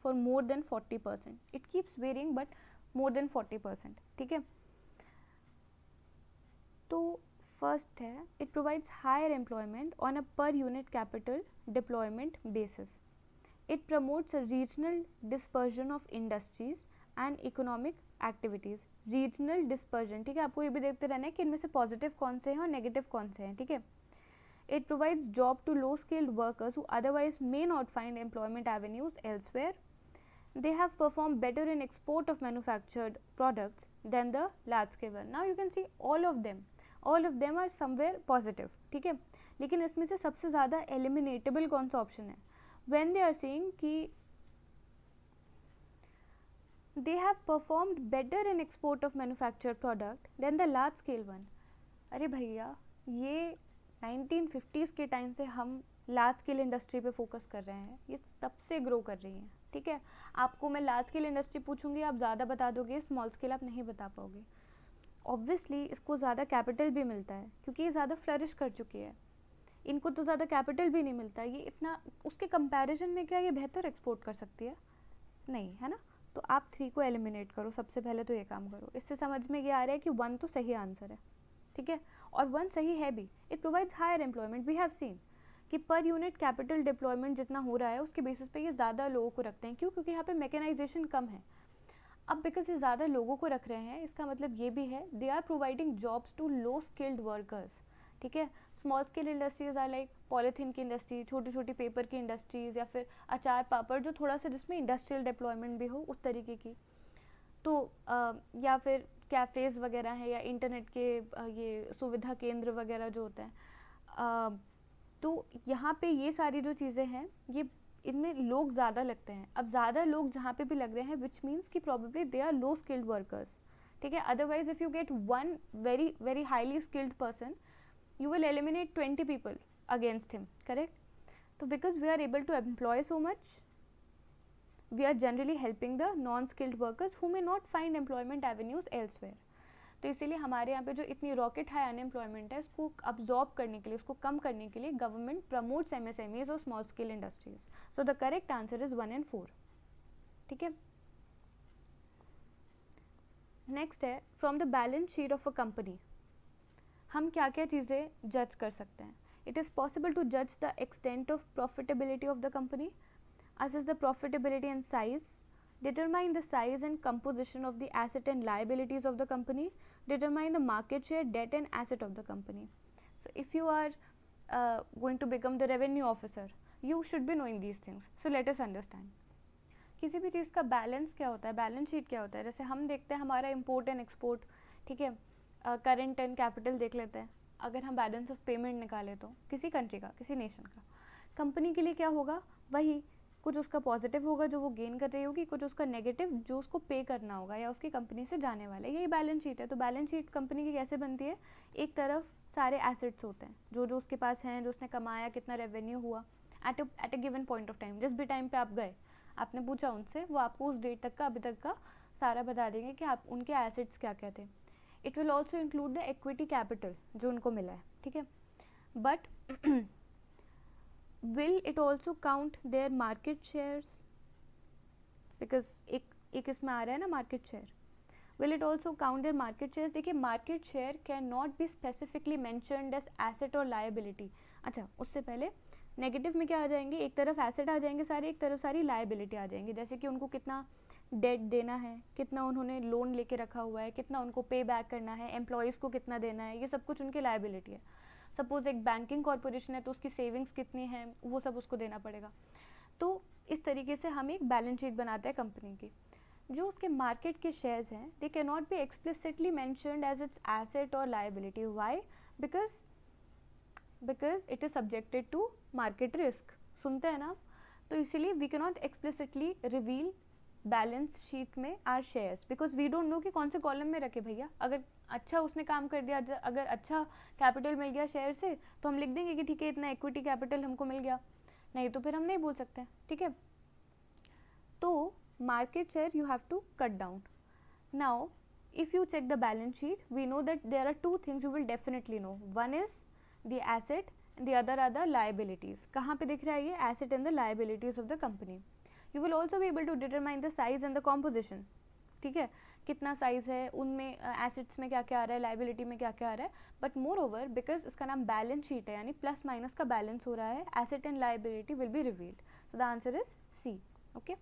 for more than 40%. It keeps varying, but more than 40%. ठीक है. तो first है, it provides higher employment on a per unit capital deployment basis. It promotes a regional dispersion of industries and economic activities. Regional dispersion, ठीक है, आपको ये भी देखते रहना है कि इनमें से पॉजिटिव कौन से हैं और नेगेटिव कौन से हैं. ठीक है. It provides job to low skilled workers who otherwise may not find employment avenues elsewhere. They have performed better in export of manufactured products than the large scale one. Now you can see all of them are somewhere positive. ठीक है. लेकिन इसमें से सबसे ज़्यादा eliminatable कौन सा option है? When they are saying कि they have performed better in export of manufactured product than the large scale one. अरे भैया, ये 1950s के टाइम से हम लार्ज स्केल इंडस्ट्री पे फोकस कर रहे हैं, ये तब से ग्रो कर रही हैं. ठीक है. आपको मैं लार्ज स्केल इंडस्ट्री पूछूंगी, आप ज़्यादा बता दोगे, स्मॉल स्केल आप नहीं बता पाओगे. ऑब्वियसली इसको ज़्यादा कैपिटल भी मिलता है क्योंकि ये ज़्यादा फ्लरिश कर चुकी है. इनको तो ज़्यादा कैपिटल भी नहीं मिलता, ये इतना उसके कंपैरिजन में क्या ये बेहतर एक्सपोर्ट कर सकती है? नहीं, है ना. तो आप 3 को एलिमिनेट करो, सबसे पहले तो ये काम करो. इससे समझ में ये आ रहा है कि 1 तो सही आंसर है. ठीक है. और 1 सही है भी. It provides higher employment. We have seen कि पर यूनिट कैपिटल डिप्लॉयमेंट जितना हो रहा है उसके बेसिस पे ये ज़्यादा लोगों को रखते हैं. क्यों? क्योंकि यहाँ पे मैकेनाइजेशन कम है. अब बिकॉज ये ज़्यादा लोगों को रख रहे हैं, इसका मतलब ये भी है they are providing jobs to low skilled workers. ठीक है. Small scale industries are like polythene की इंडस्ट्री, छोटी छोटी पेपर की इंडस्ट्रीज़, या फिर अचार पापड़, जो थोड़ा सा जिसमें इंडस्ट्रियल डिप्लॉयमेंट भी हो उस तरीके की. तो या फिर कैफ़ेज़ वगैरह हैं, या इंटरनेट के ये सुविधा केंद्र वगैरह जो होते हैं. तो यहाँ पे ये सारी जो चीज़ें हैं, ये इनमें लोग ज़्यादा लगते हैं. अब ज़्यादा लोग जहाँ पे भी लग रहे हैं, विच मीन्स कि probably they are low skilled workers. ठीक है. Otherwise if you get 1 very very highly skilled person, you will eliminate 20 people against him, correct? So because we are able to employ so much, we are generally helping the non-skilled workers who may not find employment avenues elsewhere. तो इसीलिए हमारे यहाँ पे जो इतनी rocket high unemployment है, उसको absorb करने के लिए, उसको कम करने के लिए गवर्नमेंट प्रमोट्स MSMEs और small scale industries. So the correct answer is 1 and 4. ठीक है. नेक्स्ट है, from the balance sheet of a company हम क्या क्या चीज़ें जज कर सकते हैं. इट इज़ पॉसिबल टू जज the extent of profitability of the company, assess the profitability and size, determine the size and composition of the asset and liabilities of the company, determine the market share, debt and asset of the company. So if you are going to become the revenue officer, you should be knowing these things. So let us understand. किसी भी चीज़ का balance क्या होता है, balance sheet क्या होता है. जैसे हम देखते हैं हमारा इम्पोर्ट एंड एक्सपोर्ट, ठीक है, करंट एंड कैपिटल देख लेते हैं. अगर हम बैलेंस ऑफ पेमेंट निकालें तो किसी कंट्री का, किसी नेशन का, कंपनी के लिए क्या होगा, वही कुछ उसका पॉजिटिव होगा जो वो गेन कर रही होगी, कुछ उसका नेगेटिव जो उसको पे करना होगा या उसकी कंपनी से जाने वाला है. यही बैलेंस शीट है. तो बैलेंस शीट कंपनी की कैसे बनती है? एक तरफ सारे एसेट्स होते हैं जो जो उसके पास हैं, जो उसने कमाया, कितना रेवेन्यू हुआ at a given point of time. जिस भी टाइम पे आप गए, आपने पूछा उनसे, वो आपको उस डेट तक का, अभी तक का सारा बता देंगे कि आप उनके एसेट्स क्या क्या थे. It will also include the equity capital जो उनको मिला है. ठीक है. But will it also count their market shares? because एक इसमें आ रहा है ना market share. will it also count their market shares? देखिए, market share can not be specifically mentioned as asset और लायबिलिटी. अच्छा, उससे पहले नेगेटिव में क्या आ जाएंगे, एक तरफ एसेट आ जाएंगे सारे, एक तरफ सारी लायबिलिटी आ जाएंगी. जैसे कि उनको कितना डेट देना है, कितना उन्होंने लोन लेके रखा हुआ है, कितना उनको पे बैक करना है, एम्प्लॉयज़ को कितना देना है, ये सब कुछ उनकी लायबिलिटी है. सपोज एक बैंकिंग कॉरपोरेशन है तो उसकी सेविंग्स कितनी है, वो सब उसको देना पड़ेगा. तो इस तरीके से हम एक बैलेंस शीट बनाते हैं कंपनी की. जो उसके मार्केट के शेयर्स हैं, they can not be explicitly mentioned as its asset और liability. Why? Because it is subjected to market risk. सुनते हैं ना. तो इसीलिए we can not explicitly reveal balance sheet में our shares, because we don't know कि कौन से कॉलम में रखे भैया. अगर अच्छा उसने काम कर दिया, अगर अच्छा कैपिटल मिल गया शेयर से, तो हम लिख देंगे कि ठीक है इतना इक्विटी कैपिटल हमको मिल गया. नहीं तो फिर हम नहीं बोल सकते. ठीक है. तो market share you have to cut down. Now if you check the balance sheet, we know that there are two things you will definitely know. One is the asset and the other are the liabilities. कहाँ पे दिख रहा है ये? Asset and the liabilities of the company. You will also be able to determine the size and the composition. ठीक है, कितना size है, उनमें एसेट्स में क्या क्या आ रहा है, लाइबिलिटी में क्या क्या आ रहा है. बट मोर ओवर बिकॉज इसका नाम बैलेंस शीट है, यानी प्लस माइनस का बैलेंस हो रहा है, asset and liability will be revealed. So the answer is C. Okay,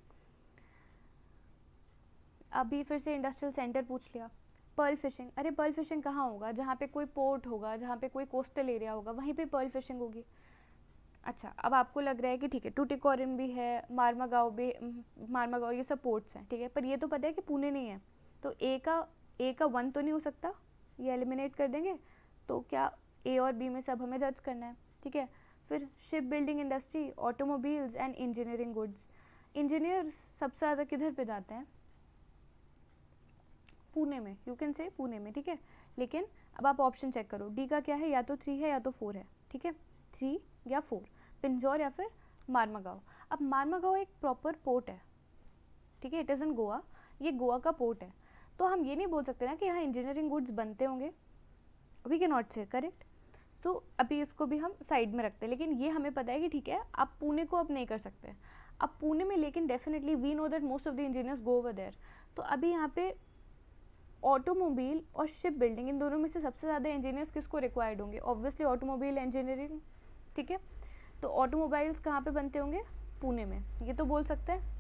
अभी फिर से इंडस्ट्रियल सेंटर पूछ लिया. Pearl fishing. अरे पर्ल फिशिंग कहाँ होगा? जहाँ पे कोई पोर्ट होगा, जहाँ पे कोई कोस्टल एरिया होगा, वहीं पे पर्ल फिशिंग होगी. अच्छा, अब आपको लग रहा है कि ठीक है टूटिकोरिन भी है, मारमागांव ये सब पोर्ट्स हैं, ठीक है, पर ये तो पता है कि पुणे नहीं है, तो ए का 1 तो नहीं हो सकता, ये एलिमिनेट कर देंगे. तो क्या ए और बी में सब हमें जज करना है, ठीक है. फिर ship building industry, automobiles and engineering goods. Engineers सबसे ज़्यादा किधर पे जाते हैं? पुणे में. यू कैन से पुणे में, ठीक है. लेकिन अब आप ऑप्शन चेक करो, डी का क्या है, या तो 3 है या तो 4 है, ठीक है, 3 या 4, पिंजौर या फिर मारमागांव. अब मारमागांव एक प्रॉपर पोर्ट है, ठीक है, इट इज़ इन गोवा, ये गोवा का पोर्ट है, तो हम ये नहीं बोल सकते ना कि यहाँ इंजीनियरिंग गुड्स बनते होंगे. वी कैन नॉट से, करेक्ट. सो अभी इसको भी हम साइड में रखते हैं, लेकिन ये हमें पता है कि ठीक है आप पुणे को अब नहीं कर सकते. अब पुणे में लेकिन definitely we know that most of the engineers go over there. तो अभी यहाँ पे ऑटोमोबाइल और शिप बिल्डिंग, इन दोनों में से सबसे ज़्यादा इंजीनियर्स किसको रिक्वायर्ड होंगे? ऑब्वियसली ऑटोमोबाइल इंजीनियरिंग, ठीक है. तो ऑटोमोबाइल्स कहाँ पे बनते होंगे? पुणे में, ये तो बोल सकते हैं.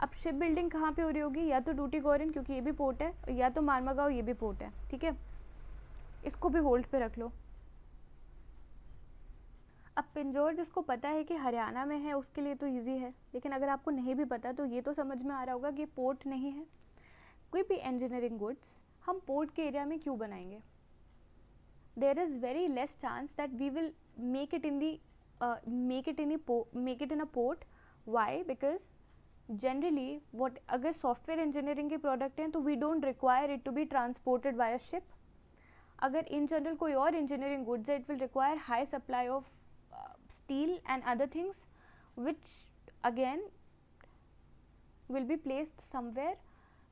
अब शिप बिल्डिंग कहाँ पे हो रही होगी? या तो टूटिकोरिन, क्योंकि ये भी पोर्ट है, या तो मारमागांव, ये भी पोर्ट है, ठीक है. इसको भी होल्ड पे रख लो. अब पिंजौर जिसको पता है कि हरियाणा में है उसके लिए तो ईजी है, लेकिन अगर आपको नहीं भी पता तो ये तो समझ में आ रहा होगा कि पोर्ट नहीं है. कोई भी इंजीनियरिंग गुड्स हम पोर्ट के एरिया में क्यों बनाएंगे? There is very less chance that we will make it in a port. Why? Because generally अगर सॉफ्टवेयर इंजीनियरिंग के प्रोडक्ट हैं तो we don't require it to be transported by a ship. अगर in general कोई और engineering goods है, it will require high supply of steel and other things which again will be placed somewhere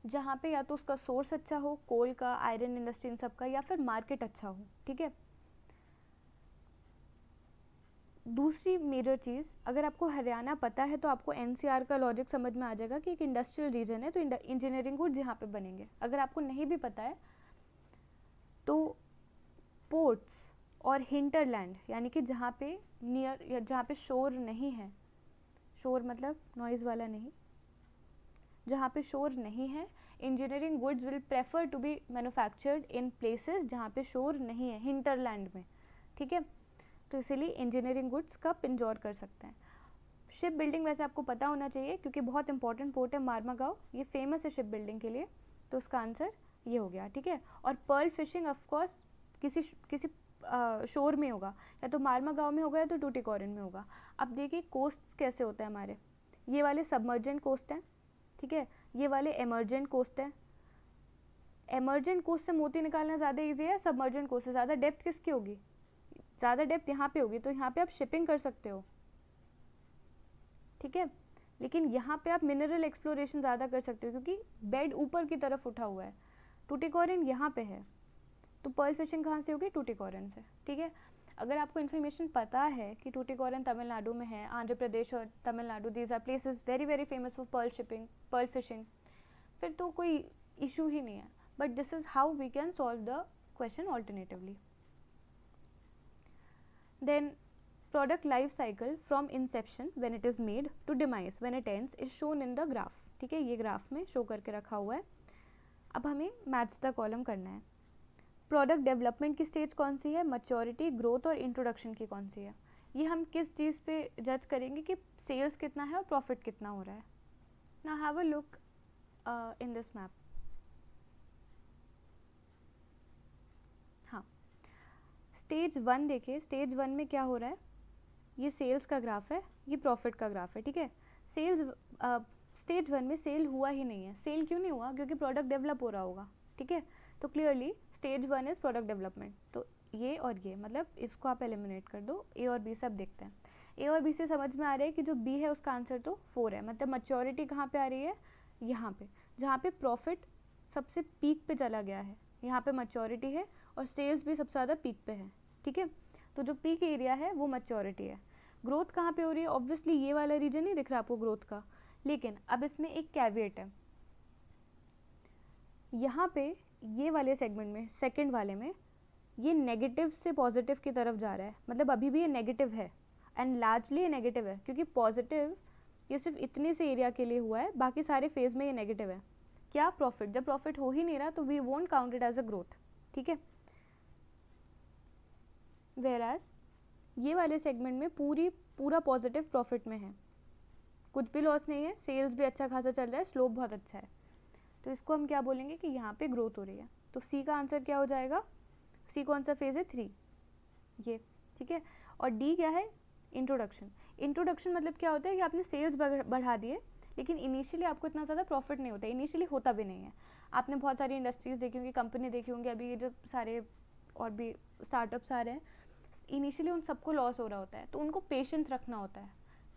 जहाँ पे या तो उसका सोर्स अच्छा हो, कोल का, आयरन इंडस्ट्री, इन सब का, या फिर मार्केट अच्छा हो, ठीक है. दूसरी मेजर चीज़, अगर आपको हरियाणा पता है तो आपको एनसीआर का लॉजिक समझ में आ जाएगा कि एक इंडस्ट्रियल रीजन है तो इंजीनियरिंग गुड्स यहाँ पे बनेंगे. अगर आपको नहीं भी पता है तो पोर्ट्स और हिंटरलैंड, यानी कि जहाँ पे नियर या जहाँ पे शोर नहीं है, शोर मतलब नॉइज़ वाला नहीं, जहाँ पे शोर नहीं है, engineering goods will prefer to be manufactured in places जहाँ पे शोर नहीं है, हिंटरलैंड में, ठीक है. तो इसीलिए इंजीनियरिंग गुड्स का पिंजौर कर सकते हैं. शिप बिल्डिंग वैसे आपको पता होना चाहिए क्योंकि बहुत इंपॉर्टेंट पोर्ट है मारमागांव, ये फेमस है शिप बिल्डिंग के लिए, तो उसका आंसर ये हो गया, ठीक है. और पर्ल फिशिंग ऑफकोर्स किसी शोर में होगा, या तो मारमागांव में होगा या तो टूटिकोरिन में होगा. अब देखिए कोस्ट कैसे होते हैं हमारे, ये वाले सबमर्जेंट कोस्ट हैं, ठीक है, ये वाले एमर्जेंट कोस्ट है. एमर्जेंट कोस्ट से मोती निकालना ज़्यादा इजी है, सबमर्जेंट कोस्ट से. ज़्यादा डेप्थ किसकी होगी? ज़्यादा डेप्थ यहाँ पे होगी, तो यहाँ पे आप शिपिंग कर सकते हो, ठीक है. लेकिन यहाँ पे आप मिनरल एक्सप्लोरेशन ज़्यादा कर सकते हो क्योंकि बेड ऊपर की तरफ उठा हुआ है. टूटिकोरिन यहाँ पे है, तो पर्ल फिशिंग कहाँ से होगी? टूटिकोरिन से, ठीक है. अगर आपको इन्फॉर्मेशन पता है कि टूटिकोरिन तमिलनाडु में है, आंध्र प्रदेश और Tamil Nadu, these are places very very famous for pearl fishing, फिर तो कोई इशू ही नहीं है. But this is how we can solve the question alternatively. Then product life cycle from inception when it is made to demise when it ends is shown in the graph, ठीक है, ये graph में show करके रखा हुआ है. अब हमें मैच द कॉलम करना है. प्रोडक्ट डेवलपमेंट की स्टेज कौन सी है, मैच्योरिटी, ग्रोथ और इंट्रोडक्शन की कौन सी है? ये हम किस चीज़ पे जज करेंगे कि सेल्स कितना है और प्रॉफिट कितना हो रहा है. Now have a look in this map. हाँ, स्टेज 1 देखिए, स्टेज 1 में क्या हो रहा है, ये सेल्स का ग्राफ है, ये प्रॉफिट का ग्राफ है, ठीक है. सेल्स स्टेज 1 में सेल हुआ ही नहीं है. सेल क्यों नहीं हुआ? क्योंकि प्रोडक्ट डेवलप हो रहा होगा, ठीक है. तो clearly stage 1 is product development. तो ये और ये मतलब इसको आप एलिमिनेट कर दो. ए और बी सब देखते हैं. ए और बी से समझ में आ रहा है कि जो बी है उसका आंसर तो 4 है, मतलब मैच्योरिटी कहाँ पे आ रही है? यहाँ पे, जहाँ पे प्रॉफिट सबसे पीक पे चला गया है, यहाँ पे मैच्योरिटी है और सेल्स भी सबसे ज़्यादा पीक पे है, ठीक है। तो जो पीक एरिया है वो मैच्योरिटी है। ग्रोथ कहाँ पे हो रही है? ऑब्वियसली ये वाला रीजन नहीं दिख रहा आपको ग्रोथ का, लेकिन अब इसमें एक कैविएट है, यहाँ पे ये वाले सेगमेंट में, सेकंड वाले में, ये नेगेटिव से पॉजिटिव की तरफ जा रहा है, मतलब अभी भी ये नेगेटिव है एंड लार्जली ये नेगेटिव है, क्योंकि पॉजिटिव ये सिर्फ इतने से एरिया के लिए हुआ है, बाकी सारे फेज में ये नेगेटिव है। क्या? प्रॉफिट। जब प्रॉफिट हो ही नहीं रहा तो we won't count it as a growth, ठीक है। वेयरएज ये वाले सेगमेंट में पूरा पॉजिटिव प्रॉफिट में है, कुछ भी लॉस नहीं है, सेल्स भी अच्छा खासा चल रहा है, स्लोप बहुत अच्छा है, तो इसको हम क्या बोलेंगे कि यहाँ पे ग्रोथ हो रही है। तो सी का आंसर क्या हो जाएगा? सी कौन सा फेज है? 3, ये, ठीक है। और डी क्या है? इंट्रोडक्शन। इंट्रोडक्शन मतलब क्या होता है कि आपने सेल्स बढ़ा दिए, लेकिन इनिशियली आपको इतना ज़्यादा प्रॉफिट नहीं होता, इनिशियली होता भी नहीं है। आपने बहुत सारी इंडस्ट्रीज़ देखी होंगी, कंपनी देखी होंगी, अभी ये जो सारे और भी स्टार्टअप्स आ रहे हैं, इनिशियली उन सबको लॉस हो रहा होता है, तो उनको पेशेंस रखना होता है।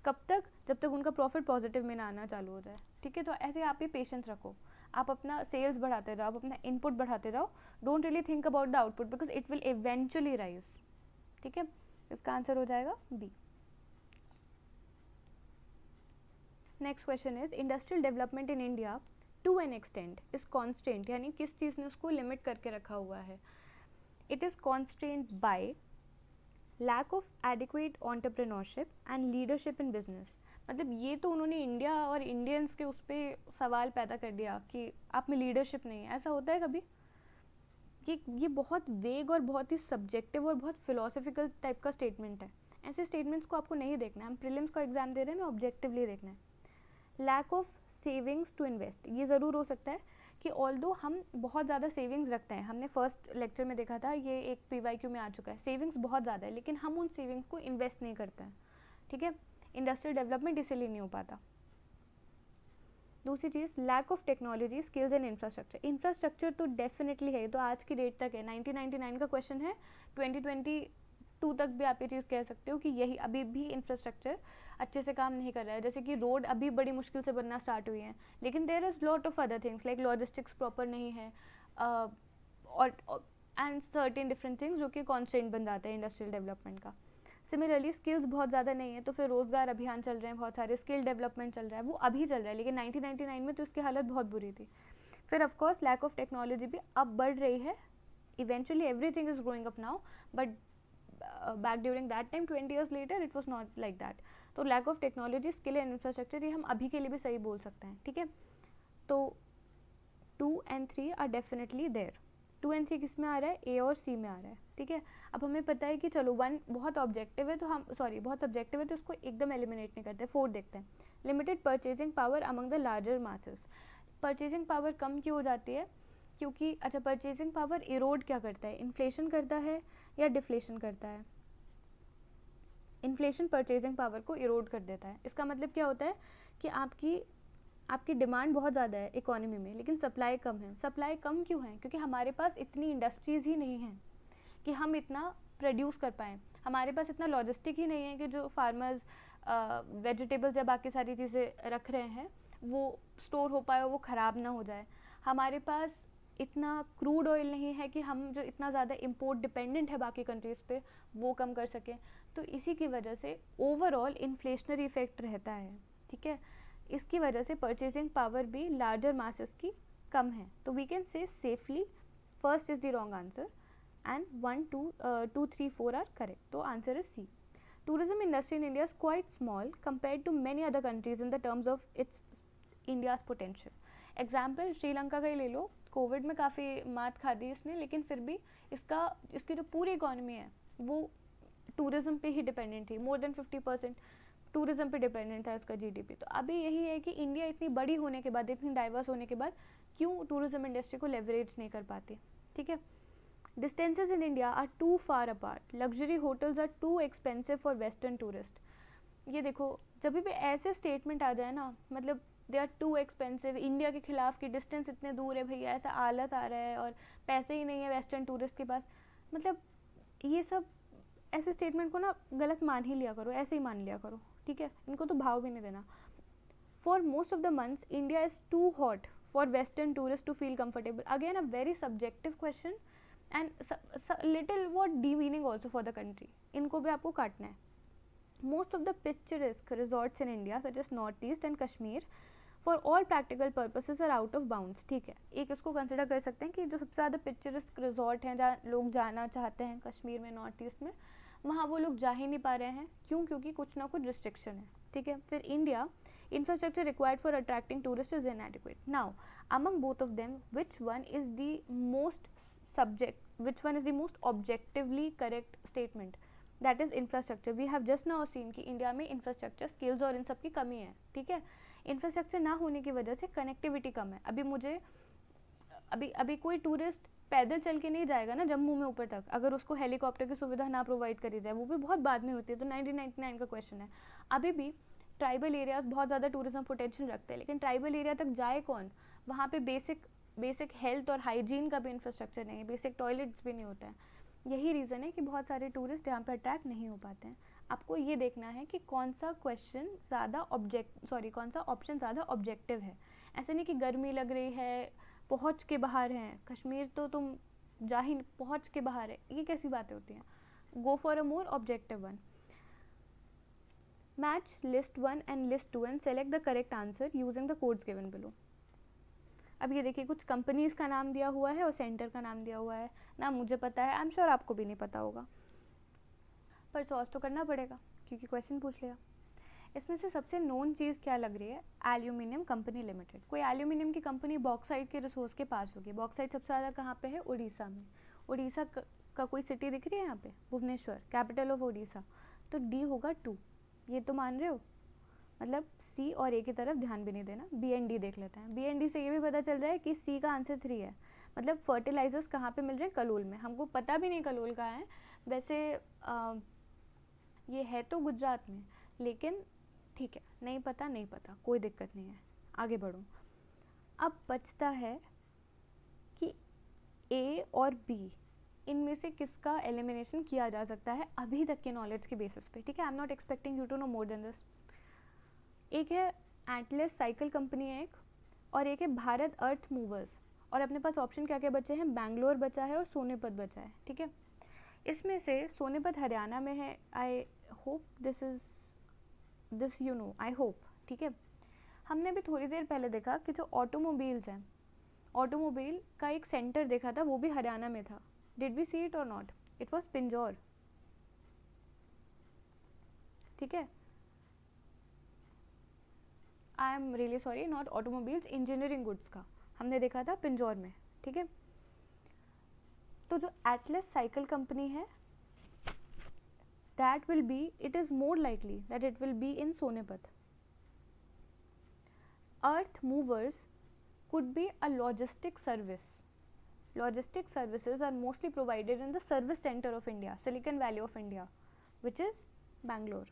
कब तक? जब तक उनका प्रॉफिट पॉजिटिव में ना आना चालू हो जाए, ठीक है। तो ऐसे आप ही पेशेंस रखो, आप अपना सेल्स बढ़ाते जाओ, आप अपना इनपुट बढ़ाते जाओ, don't really think about the output because it will eventually rise, ठीक है। इसका आंसर हो जाएगा B. Next question is industrial development in India to an extent is constant, यानी किस चीज़ ने उसको लिमिट करके रखा हुआ है? It is constant by lack of adequate entrepreneurship and leadership in business. मतलब ये तो उन्होंने इंडिया और इंडियंस के उस पर सवाल पैदा कर दिया कि आप में लीडरशिप नहीं है। ऐसा होता है कभी? ये बहुत वेग और बहुत ही सब्जेक्टिव और बहुत फिलोसफिकल टाइप का स्टेटमेंट है। ऐसे स्टेटमेंट्स को आपको नहीं देखना है। हम प्रीलिम्स का एग्जाम दे रहे हैं, हमें ऑब्जेक्टिवली देखना है। Lack of savings to invest, ये ज़रूर हो सकता है कि ऑल्दो हम बहुत ज़्यादा सेविंग्स रखते हैं, हमने फर्स्ट लेक्चर में देखा था, ये एक PYQ में आ चुका है, सेविंग्स बहुत ज़्यादा है, लेकिन हम उन सेविंग्स को इन्वेस्ट नहीं करते हैं, ठीक है। इंडस्ट्रियल डेवलपमेंट इसीलिए नहीं हो पाता। दूसरी चीज़, lack of technology, skills and infrastructure. Infrastructure तो डेफिनेटली है, तो आज की डेट तक है, 1999 का क्वेश्चन है, 2022 तक भी आप ये चीज़ कह सकते हो कि यही अभी भी इंफ्रास्ट्रक्चर अच्छे से काम नहीं कर रहा है। जैसे कि रोड अभी बड़ी मुश्किल से बनना स्टार्ट हुई है, लेकिन there is lot of other things like logistics proper नहीं है और एंड सर्टेन डिफरेंट थिंग्स जो कि कॉन्स्टेंट बन जाता है इंडस्ट्रियल डेवलपमेंट का। सिमिलरली स्किल्स बहुत ज़्यादा नहीं है, तो फिर रोज़गार अभियान चल रहे हैं, बहुत सारे स्किल डेवलपमेंट चल रहा है, वो अभी चल रहा है, लेकिन 1999 में तो इसकी हालत बहुत बुरी थी। फिर ऑफकोर्स लैक ऑफ टेक्नोलॉजी भी अब बढ़ रही है, eventually everything is growing up now, but back during that time 20 years later it was not like that. तो lack of technology, skill and infrastructure, ये हम अभी के लिए भी सही बोल सकते हैं, ठीक है। तो 2 and 3 are definitely there. 2 and 3 किस में आ रहा है? ए और सी में आ रहा है, ठीक है। अब हमें पता है कि चलो 1 बहुत ऑब्जेक्टिव है, तो हम बहुत सब्जेक्टिव है, तो इसको एकदम एलिमिनेट नहीं करते। 4 देखते हैं, limited purchasing power among the larger masses. Purchasing power कम क्यों हो जाती है? क्योंकि अच्छा, परचेजिंग पावर इरोड क्या करता है? इन्फ्लेशन करता है या डिफ्लेशन करता है? इन्फ्लेशन परचेजिंग पावर को इरोड कर देता है। इसका मतलब क्या होता है कि आपकी डिमांड बहुत ज़्यादा है इकोनॉमी में, लेकिन सप्लाई कम है। सप्लाई कम क्यों है? क्योंकि हमारे पास इतनी इंडस्ट्रीज़ ही नहीं हैं कि हम इतना प्रोड्यूस कर पाएँ, हमारे पास इतना लॉजिस्टिक ही नहीं है कि जो फार्मर्स वेजिटेबल्स या बाकी सारी चीज़ें रख रहे हैं वो स्टोर हो पाए, वो ख़राब ना हो जाए। हमारे पास इतना क्रूड ऑयल नहीं है कि हम जो इतना ज़्यादा इम्पोर्ट डिपेंडेंट है बाकी कंट्रीज़ पे वो कम कर सकें। तो इसी की वजह से ओवरऑल इन्फ्लेशनरी इफेक्ट रहता है, ठीक है। इसकी वजह से परचेजिंग पावर भी लार्जर मासेस की कम है। तो we can say safely first is the wrong answer and 1, 2, 3, 4 are correct. तो answer is C. Tourism industry in India is quite small compared to many other countries in the terms of its India's potential. Example Sri Lanka का ही ले लो, Covid में काफ़ी मात खा दी इसने, लेकिन फिर भी इसकी जो पूरी इकॉनमी है वो टूरिज़्म पे ही डिपेंडेंट थी। मोर देन 50% टूरिज़्म पे डिपेंडेंट था इसका GDP। तो अभी यही है कि इंडिया इतनी बड़ी होने के बाद, इतनी डाइवर्स होने के बाद क्यों टूरिज़्म इंडस्ट्री को लेवरेज नहीं कर पाती, ठीक है। Distances in India are too far apart, luxury hotels are too expensive for western tourist. ये देखो, जब भी ऐसे स्टेटमेंट आ जाए ना, मतलब they are too expensive, India के खिलाफ की डिस्टेंस इतने दूर है भैया, ऐसा आलस आ रहा है और पैसे ही नहीं है वेस्टर्न टूरिस्ट के पास, मतलब ये सब ऐसे स्टेटमेंट को ना गलत मान ही लिया करो, ऐसे ही मान लिया करो, ठीक है। इनको तो भाव भी नहीं देना। For most of the months India is too hot for Western tourists to feel comfortable? Again, a very subjective question and little what demeaning also for the country. इनको भी आपको काटना है. Most of the picturesque resorts in India, such as Northeast and Kashmir, for all practical purposes are out of bounds. ठीक है, एक इसको consider कर सकते हैं कि जो सबसे ज़्यादा पिक्चरस्क रिजॉर्ट हैं जहाँ लोग जाना चाहते हैं कश्मीर में, नॉर्थ ईस्ट में, वहाँ वो लोग जा ही नहीं पा रहे हैं. क्यों? क्योंकि कुछ ना कुछ रिस्ट्रिक्शन है. ठीक है. फिर India, infrastructure required for attracting tourists is inadequate. Now, among both of them, which one is the most objectively correct statement? That is infrastructure. We have just now seen कि इंडिया में infrastructure skills और इन सब की कमी है. ठीक है. infrastructure ना होने की वजह से connectivity कम है. अभी कोई टूरिस्ट पैदल चल के नहीं जाएगा ना जम्मू में ऊपर तक, अगर उसको हेलीकॉप्टर की सुविधा ना प्रोवाइड करी जाए. वो भी बहुत बाद में होती है. तो 1999 का क्वेश्चन है. अभी भी ट्राइबल एरियाज बहुत ज़्यादा टूरिज्म पोटेंशियल रखते हैं, लेकिन ट्राइबल एरिया तक जाए कौन? वहाँ पे बेसिक हेल्थ और हाइजीन का भी इंफ्रास्ट्रक्चर नहीं है, बेसिक टॉयलेट्स भी नहीं होते हैं. यही रीज़न है कि बहुत सारे टूरिस्ट यहाँ पे अट्रैक्ट नहीं हो पाते हैं. आपको ये देखना है कि कौन सा ऑप्शन ज़्यादा ऑब्जेक्टिव है. ऐसे नहीं कि गर्मी लग रही है, पहुँच के बाहर हैं, कश्मीर तो तुम जा ही पहुँच के बाहर है, ये कैसी बातें होती हैं. Go for a more objective one. Match list 1 and list 2 and select the correct answer using the codes given below. अब ये देखिए, कुछ कंपनीज़ का नाम दिया हुआ है और सेंटर का नाम दिया हुआ है ना. मुझे पता है, आई एम श्योर आपको भी नहीं पता होगा, पर सॉल्व तो करना पड़ेगा क्योंकि क्वेश्चन पूछ लिया. इसमें से सबसे नोन चीज़ क्या लग रही है? Aluminium company limited. कोई एल्यूमिनियम की कंपनी बॉक्साइट के रिसोर्स के पास होगी. बॉक्साइट सबसे ज़्यादा कहाँ पे है? उड़ीसा में. उड़ीसा का कोई सिटी दिख रही है यहाँ पे? Bhubaneswar, capital of Orissa. तो डी होगा 2. ये तो मान रहे हो? मतलब सी और ए की तरफ ध्यान भी नहीं देना. बी एंड डी देख लेते हैं. बी एंड डी से ये भी पता चल रहा है कि सी का आंसर 3 है. मतलब फर्टिलाइजर्स कहाँ पे मिल रहे हैं? कलोल में. हमको पता भी नहीं कलोल कहाँ है. वैसे ये है तो गुजरात में, लेकिन ठीक है, नहीं पता, कोई दिक्कत नहीं है, आगे बढ़ो. अब बचता है कि ए और बी, इनमें से किसका एलिमिनेशन किया जा सकता है अभी तक के नॉलेज के बेसिस पे. ठीक है, I am not expecting you to know more than this. एक है एटलस साइकिल कंपनी है एक, और एक है भारत अर्थ मूवर्स. और अपने पास ऑप्शन क्या क्या बचे हैं? बैंगलोर बचा है और सोनीपत बचा है. ठीक है, इसमें से सोनीपत हरियाणा में है. I hope this you know, I hope. ठीक है, हमने भी थोड़ी देर पहले देखा कि जो ऑटोमोबाइल्स हैं, ऑटोमोबाइल का एक सेंटर देखा था, वो भी हरियाणा में था. Did we see it or not? It was Pinjore. ठीक है, I am really sorry, not automobiles, engineering goods का हमने देखा था पिंजौर में. ठीक है, तो जो एटलस साइकिल कंपनी है, that will be, it is more likely that it will be in Sonipat. Earth movers could be a logistic service. Logistic services are mostly provided in the service center of India, Silicon Valley of India, which is Bangalore.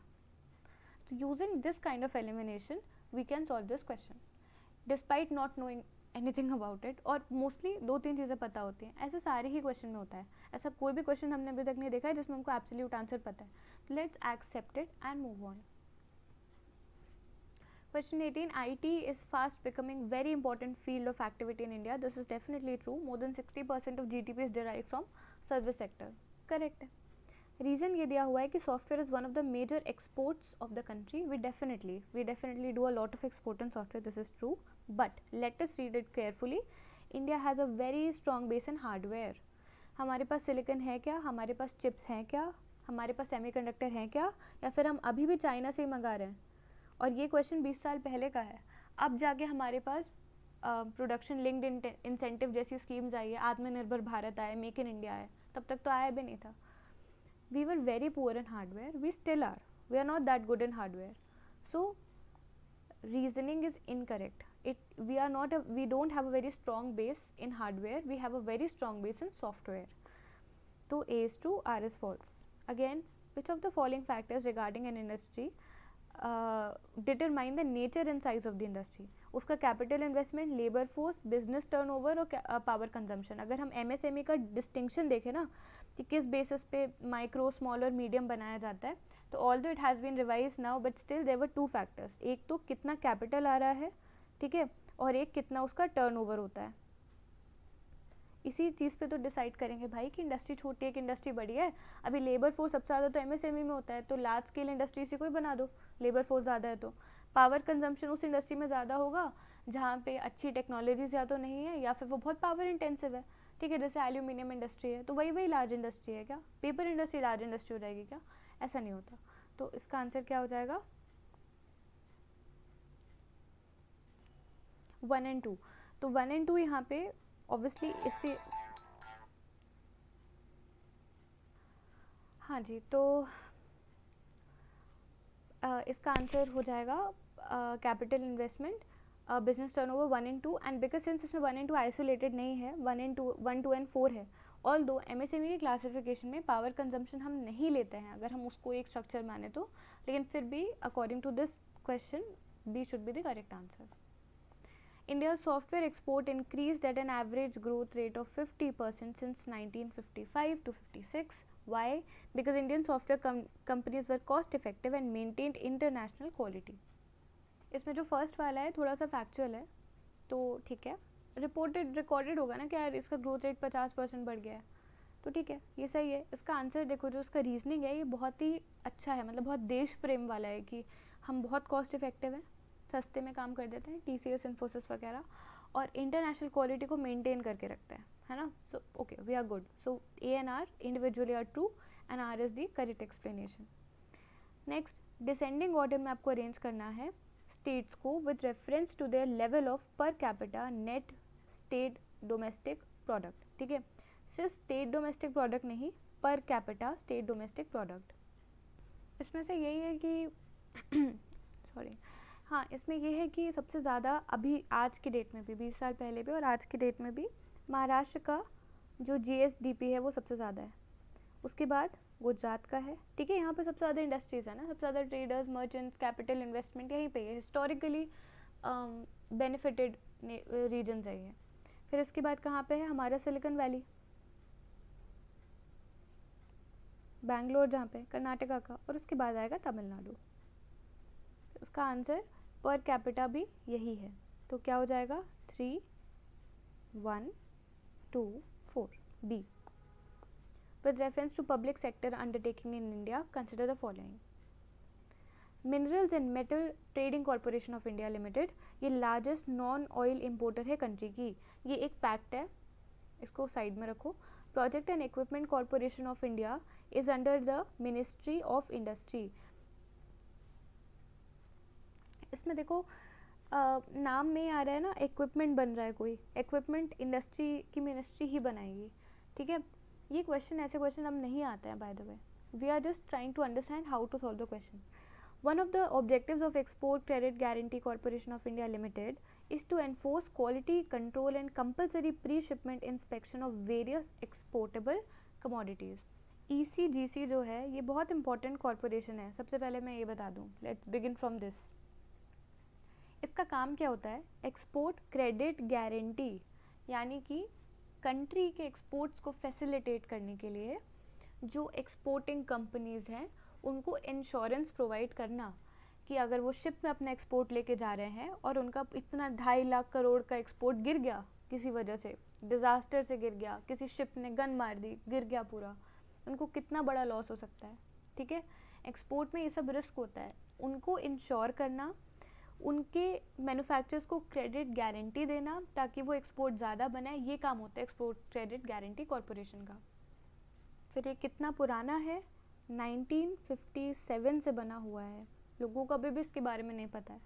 So using this kind of elimination, we can solve this question, despite not knowing anything about it. और mostly 2-3 चीज़ें पता होती हैं. ऐसे सारे ही question में होता है. ऐसा कोई भी क्वेश्चन हमने अभी तक नहीं देखा है जिसमें हमको एब्सोल्यूट आंसर पता है. Let's accept it and move on. Question 18. IT is fast becoming very important field of activity in India. This is definitely true. More than 60% of GDP is derived from service sector. Correct है. Reason ये दिया हुआ है कि software is one of the major exports of the country. We definitely do a lot of export in software. This is true. But let us read it carefully. India has a very strong base in hardware. हमारे पास silicon है क्या? हमारे पास chips हैं क्या? हमारे पास semiconductor हैं क्या? या फिर हम अभी भी चाइना से ही मंगा रहे हैं? और ये क्वेश्चन 20 साल पहले का है. अब जाके हमारे पास प्रोडक्शन लिंक्ड इंसेंटिव जैसी स्कीम्स आई है, आत्मनिर्भर भारत आए, मेक इन इंडिया आए. तब तक तो आया भी नहीं था. We were very poor in hardware. We still are. We are not that good in hardware. So reasoning is incorrect. We don't have a very strong base in hardware. We have a very strong base in software. So A is true, R is false. Again, which of the following factors regarding an industry determine the nature and size of the industry? उसका capital investment, labour force, business turnover और power consumption. अगर हम MSME का distinction देखें ना कि किस basis पे माइक्रो, स्मॉल और मीडियम बनाया जाता है, तो although it has been revise now, but still there were 2 factors. एक तो कितना कैपिटल आ रहा है, ठीक है, और एक कितना उसका टर्नओवर होता है। इसी चीज़ पे तो डिसाइड करेंगे भाई कि इंडस्ट्री छोटी है कि इंडस्ट्री बड़ी है। अभी लेबर फोर्स सबसे ज़्यादा तो एमएसएमई में होता है, तो लार्ज स्केल इंडस्ट्री से कोई बना दो, लेबर फोर्स ज़्यादा है तो पावर कंजम्पशन उस इंडस्ट्री में ज़्यादा होगा जहाँ पे अच्छी टेक्नोलॉजीज या तो नहीं है या फिर वो बहुत पावर इंटेंसिव है। ठीक है, जैसे एल्यूमिनियम इंडस्ट्री है तो वही लार्ज इंडस्ट्री है क्या? पेपर इंडस्ट्री लार्ज इंडस्ट्री हो जाएगी क्या? ऐसा नहीं होता। तो इसका आंसर क्या हो जाएगा? 1 एंड 2। तो 1 एंड 2 यहाँ पे ऑब्वियसली इससे, हाँ जी, तो इसका आंसर हो जाएगा capital investment, business turnover 1 and 2। And because since इसमें 1 एंड 2 आइसोलेटेड नहीं है, 1, 2 एंड 4 है। ऑल दो एमएसएमई की क्लासिफिकेशन में पावर कंजम्पशन हम नहीं लेते हैं अगर हम उसको एक स्ट्रक्चर माने तो, लेकिन फिर भी according to this question B should be the correct answer. India's software export increased at an average growth rate of 50% since 1955 to 56. Why? Because Indian software companies were cost effective and maintained international quality. इसमें जो first वाला है थोड़ा सा factual है, तो ठीक है, रिकॉर्डेड होगा ना कि यार इसका ग्रोथ रेट 50% बढ़ गया है, तो ठीक है, ये सही है। इसका आंसर देखो, जो इसका रीजनिंग है ये बहुत ही अच्छा है, मतलब बहुत देश प्रेम वाला है कि हम बहुत कॉस्ट इफेक्टिव हैं, सस्ते में काम कर देते हैं, टीसीएस, इन्फोसिस वगैरह, और इंटरनेशनल क्वालिटी को मेंटेन करके रखते हैं, है ना। So okay, we are good. So A and R individually are true and R is the correct explanation. Next, descending order में आपको अरेंज करना है स्टेट्स को with reference to their level of per capita net state domestic product. ठीक है, सिर्फ state domestic product नहीं, per capita state domestic product. इसमें से यही है कि सॉरी, हाँ, इसमें यह है कि सबसे ज़्यादा अभी आज की डेट में भी, 20 साल पहले भी और आज की डेट में भी, महाराष्ट्र का जो जीएसडीपी है वो सबसे ज़्यादा है, उसके बाद गुजरात का है। ठीक है, यहाँ पे सबसे ज़्यादा इंडस्ट्रीज़ है ना, सबसे ज़्यादा ट्रेडर्स, मर्चेंट्स, कैपिटल इन्वेस्टमेंट यहीं पे है, हिस्टोरिकली बेनिफिटेड रीजन्स है ये। फिर इसके बाद कहाँ पे है हमारा सिलिकॉन वैली, बैंगलोर जहाँ पे कर्नाटका का, और उसके बाद आएगा तमिलनाडु। इसका आंसर पर कैपिटा भी यही है, तो क्या हो जाएगा 3, 1, 2, 4 B. With reference to public sector undertaking in India, consider the following. Minerals and Metal Trading Corporation of India Limited ये लार्जेस्ट नॉन ऑयल इम्पोर्टर है कंट्री की, ये एक फैक्ट है, इसको साइड में रखो। Project and equipment corporation of India is under the ministry of industry. इसमें देखो नाम में ही आ रहा है ना, इक्विपमेंट बन रहा है, कोई इक्विपमेंट इंडस्ट्री की मिनिस्ट्री ही बनाएगी। ठीक है, ये क्वेश्चन, ऐसे क्वेश्चन अब नहीं आते हैं by the way, we are just trying to understand how to solve the question. One of the objectives of export credit guarantee corporation of India limited is to enforce quality control and compulsory pre-shipment inspection of various exportable commodities. ECGC जो है ये बहुत important corporation है, सबसे पहले मैं ये बता दूँ, लेट्स बिगिन फ्रॉम दिस। इसका काम क्या होता है, एक्सपोर्ट क्रेडिट गारंटी, यानी कि कंट्री के एक्सपोर्ट्स को फैसिलिटेट करने के लिए जो एक्सपोर्टिंग कंपनीज़ हैं उनको इंश्योरेंस प्रोवाइड करना कि अगर वो शिप में अपना एक्सपोर्ट लेके जा रहे हैं और उनका इतना 2.5 लाख करोड़ का एक्सपोर्ट गिर गया किसी वजह से, डिज़ास्टर से गिर गया, किसी शिप ने गन मार दी, गिर गया पूरा, उनको कितना बड़ा लॉस हो सकता है। ठीक है, एक्सपोर्ट में ये सब रिस्क होता है, उनको इंश्योर करना, उनके मैन्युफैक्चरर्स को क्रेडिट गारंटी देना ताकि वो एक्सपोर्ट ज़्यादा बनाए, ये काम होता है एक्सपोर्ट क्रेडिट गारंटी कॉरपोरेशन का। फिर ये कितना पुराना है, 1957 से बना हुआ है, लोगों को अभी भी इसके बारे में नहीं पता है।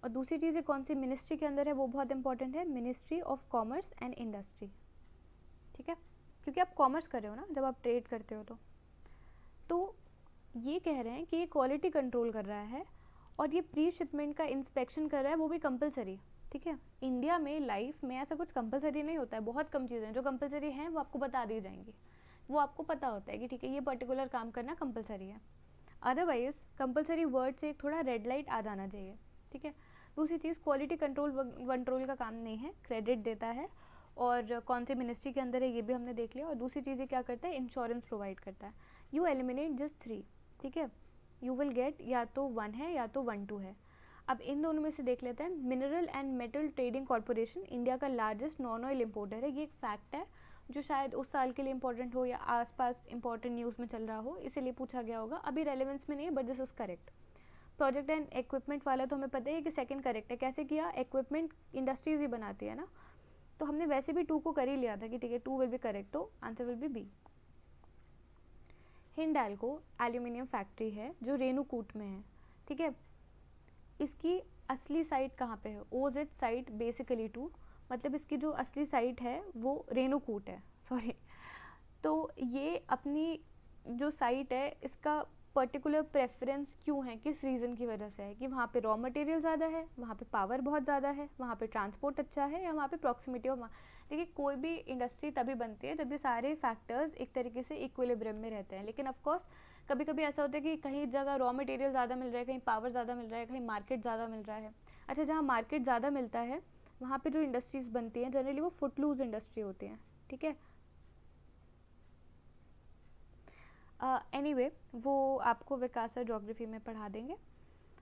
और दूसरी चीज़ कौन सी मिनिस्ट्री के अंदर है वो बहुत इंपॉर्टेंट है, ministry of commerce and industry. ठीक है, क्योंकि आप कॉमर्स कर रहे हो ना जब आप ट्रेड करते हो, तो ये कह रहे हैं कि ये क्वालिटी कंट्रोल कर रहा है और ये प्री शिपमेंट का इंस्पेक्शन कर रहा है, वो भी कंपलसरी। ठीक है, इंडिया में लाइफ में ऐसा कुछ कंपलसरी नहीं होता है, बहुत कम चीज़ें जो कंपलसरी हैं वो आपको बता दी जाएंगी, वो आपको पता होता है कि ठीक है ये पर्टिकुलर काम करना कंपलसरी है। अदरवाइज कंपलसरी वर्ड से एक थोड़ा रेड लाइट आ जाना चाहिए। ठीक है, दूसरी चीज़ क्वालिटी कंट्रोल का काम नहीं है, क्रेडिट देता है, और कौन सी मिनिस्ट्री के अंदर है ये भी हमने देख लिया। और दूसरी चीज़ ये क्या करता है, इंश्योरेंस प्रोवाइड करता है। यू एलिमिनेट जस्ट 3, ठीक है, यू विल गेट या तो 1 है या तो 1, 2 है। अब इन दोनों में से देख लेते हैं। Mineral and metal trading corporation India का लार्जेस्ट नॉन ऑयल इम्पोर्टर है। ये एक फैक्ट है जो शायद उस साल के लिए इंपॉर्टेंट हो या आसपास इंपॉर्टेंट न्यूज़ में चल रहा हो, इसीलिए पूछा गया होगा। अभी रेलेवेंस में नहीं है, but this is correct. Project and equipment वाला तो हमें पता है कि सेकंड करेक्ट है। कैसे किया? इक्विपमेंट इंडस्ट्रीज ही बनाती है ना, तो हमने वैसे भी 2 को कर ही लिया था कि ठीक है 2 विल बी करेक्ट, तो answer will be B. Hindalco aluminium factory है जो रेणुकूट में है, ठीक है। इसकी असली साइट कहाँ पे है? ओजेड साइट बेसिकली 2, मतलब इसकी जो असली साइट है वो रेणुकूट है, सॉरी। तो ये अपनी जो साइट है इसका पर्टिकुलर प्रेफरेंस क्यों है, किस रीज़न की वजह से है? कि वहाँ पे रॉ मटेरियल ज़्यादा है, वहाँ पे पावर बहुत ज़्यादा है, वहाँ पे ट्रांसपोर्ट अच्छा है, या वहाँ पे प्रॉक्सिमिटी ऑफ। देखिए कोई भी इंडस्ट्री तभी बनती है जब ये सारे फैक्टर्स एक तरीके से इक्विलिब्रियम में रहते हैं। लेकिन ऑफकोर्स कभी कभी ऐसा होता है कि कहीं जगह रॉ मटेरियल ज़्यादा मिल रहा है, कहीं पावर ज़्यादा मिल रहा है, कहीं मार्केट ज़्यादा मिल रहा है। अच्छा, जहाँ मार्केट ज़्यादा मिलता है वहाँ पे जो इंडस्ट्रीज़ बनती हैं जनरली वो फुटलूज इंडस्ट्री होती हैं, ठीक है। एनीवे वो आपको विकास और ज्योग्राफी में पढ़ा देंगे।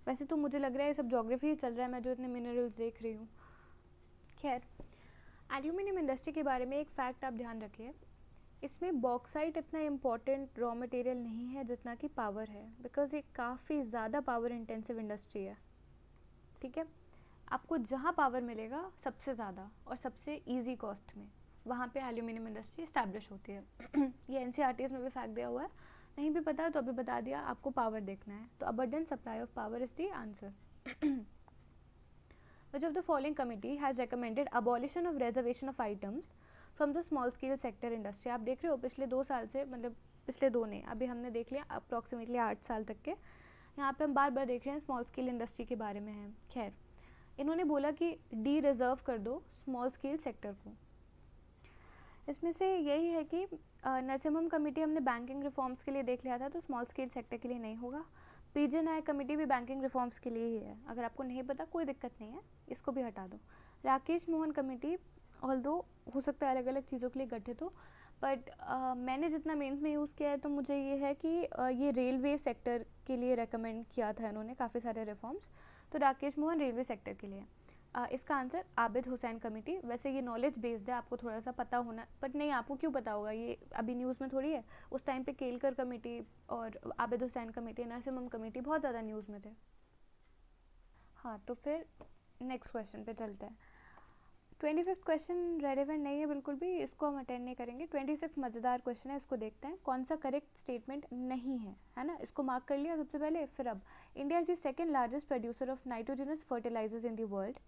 वैसे तो मुझे लग रहा है ये सब ज्योग्राफी ही चल रहा है, मैं जो इतने मिनरल्स देख रही हूँ। खैर, एल्यूमिनियम इंडस्ट्री के बारे में एक फैक्ट आप ध्यान रखिए, इसमें बॉक्साइट इतना इम्पॉर्टेंट रॉ मटेरियल नहीं है जितना कि पावर है, बिकॉज ये काफ़ी ज़्यादा पावर इंटेंसिव इंडस्ट्री है, ठीक है। आपको जहाँ पावर मिलेगा सबसे ज़्यादा और सबसे ईजी कॉस्ट में, वहाँ पे एल्यूमिनियम इंडस्ट्री इस्टेब्लिश होती है। ये एनसीईआरटीज़ में भी फैक्ट दिया हुआ है, नहीं भी पता तो अभी बता दिया, आपको पावर देखना है। तो abundant supply of power is the answer. Which of the following committee has recommended abolition of reservation of items from the small scale sector industry? आप देख रहे हो पिछले 2 साल से, मतलब पिछले 2 ने, अभी हमने देख लिया अप्रॉक्सीमेटली 8 साल तक के, यहाँ पे हम बार बार देख रहे हैं स्मॉल स्केल इंडस्ट्री के बारे में है। खैर, इन्होंने बोला कि डी रिजर्व कर दो स्मॉल स्केल सेक्टर को। इसमें से यही है कि नरसिम्हम कमेटी हमने बैंकिंग रिफॉर्म्स के लिए देख लिया था, तो स्मॉल स्केल सेक्टर के लिए नहीं होगा। पीजे नायक कमेटी भी बैंकिंग रिफॉर्म्स के लिए ही है, अगर आपको नहीं पता कोई दिक्कत नहीं है, इसको भी हटा दो। राकेश मोहन कमेटी ऑल्दो हो सकता है अलग अलग चीज़ों के लिए गठित हो, बट मैंने जितना मेंस में यूज़ किया है तो मुझे ये है कि ये रेलवे सेक्टर के लिए रेकमेंड किया था इन्होंने काफ़ी सारे रिफॉर्म्स, तो राकेश मोहन रेलवे सेक्टर के लिए। इसका आंसर आबिद हुसैन कमेटी। वैसे ये नॉलेज बेस्ड है, आपको थोड़ा सा पता होना, बट नहीं आपको क्यों पता होगा, ये अभी न्यूज़ में थोड़ी है। उस टाइम पे केलकर कमेटी और आबिद हुसैन कमेटी, नरसिम्हम कमेटी बहुत ज़्यादा न्यूज़ में थे। हाँ, तो फिर नेक्स्ट क्वेश्चन पे चलते हैं। 25th क्वेश्चन रेलेवेंट नहीं है बिल्कुल भी, इसको हम अटेंड नहीं करेंगे। 26 मज़ेदार क्वेश्चन है, इसको देखते हैं कौन सा करेक्ट स्टेटमेंट नहीं है ना। इसको मार्क कर लिया सबसे पहले। फिर अब India is the second largest producer of nitrogenous fertilizers in the world.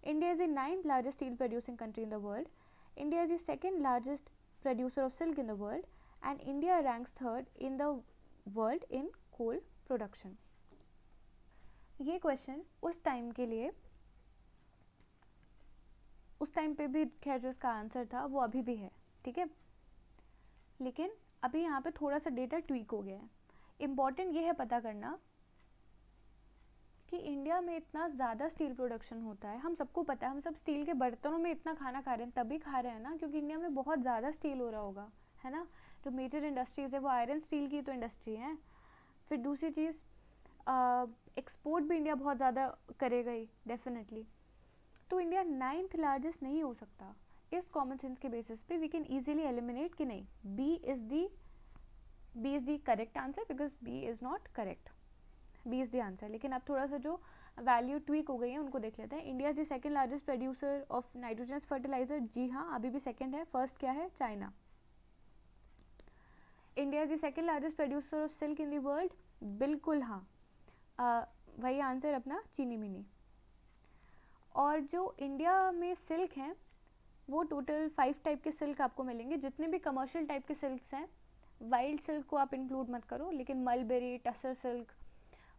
India is the 9th largest steel producing country in the world. India is the second largest producer of silk in the world, and India ranks 3rd in the world in coal production. ये question उस time के लिए, उस time पे भी खैर जो इसका आंसर था वो अभी भी है, ठीक है, लेकिन अभी यहाँ पे थोड़ा सा डेटा ट्वीक हो गया है। इम्पॉर्टेंट ये है पता करना कि इंडिया में इतना ज़्यादा स्टील प्रोडक्शन होता है, हम सबको पता है, हम सब स्टील के बर्तनों में इतना खाना खा रहे हैं, तभी खा रहे हैं ना क्योंकि इंडिया में बहुत ज़्यादा स्टील हो रहा होगा, है ना। जो मेजर इंडस्ट्रीज़ है वो आयरन स्टील की तो इंडस्ट्री है। फिर दूसरी चीज़, एक्सपोर्ट भी इंडिया बहुत ज़्यादा करेगा ही डेफिनेटली, तो इंडिया 9th लार्जेस्ट नहीं हो सकता। इस कॉमन सेंस के बेसिस पे वी कैन ईजिली एलिमिनेट कि नहीं, B is the correct answer, because B is not correct, B is the answer. लेकिन अब थोड़ा सा जो वैल्यू ट्वीक हो गई है उनको देख लेते हैं। India is the second largest producer of nitrogenous fertiliser. जी हाँ, अभी भी सेकंड है, फर्स्ट क्या है? China. India is the second largest producer of silk in the world. बिल्कुल हाँ, वही आंसर अपना चीनी मिनी। और जो इंडिया में सिल्क हैं वो टोटल 5 टाइप के सिल्क आपको मिलेंगे। जितने भी कमर्शियल टाइप के सिल्क्स हैं, वाइल्ड सिल्क को आप इंक्लूड मत करो, लेकिन मलबेरी, टसर सिल्क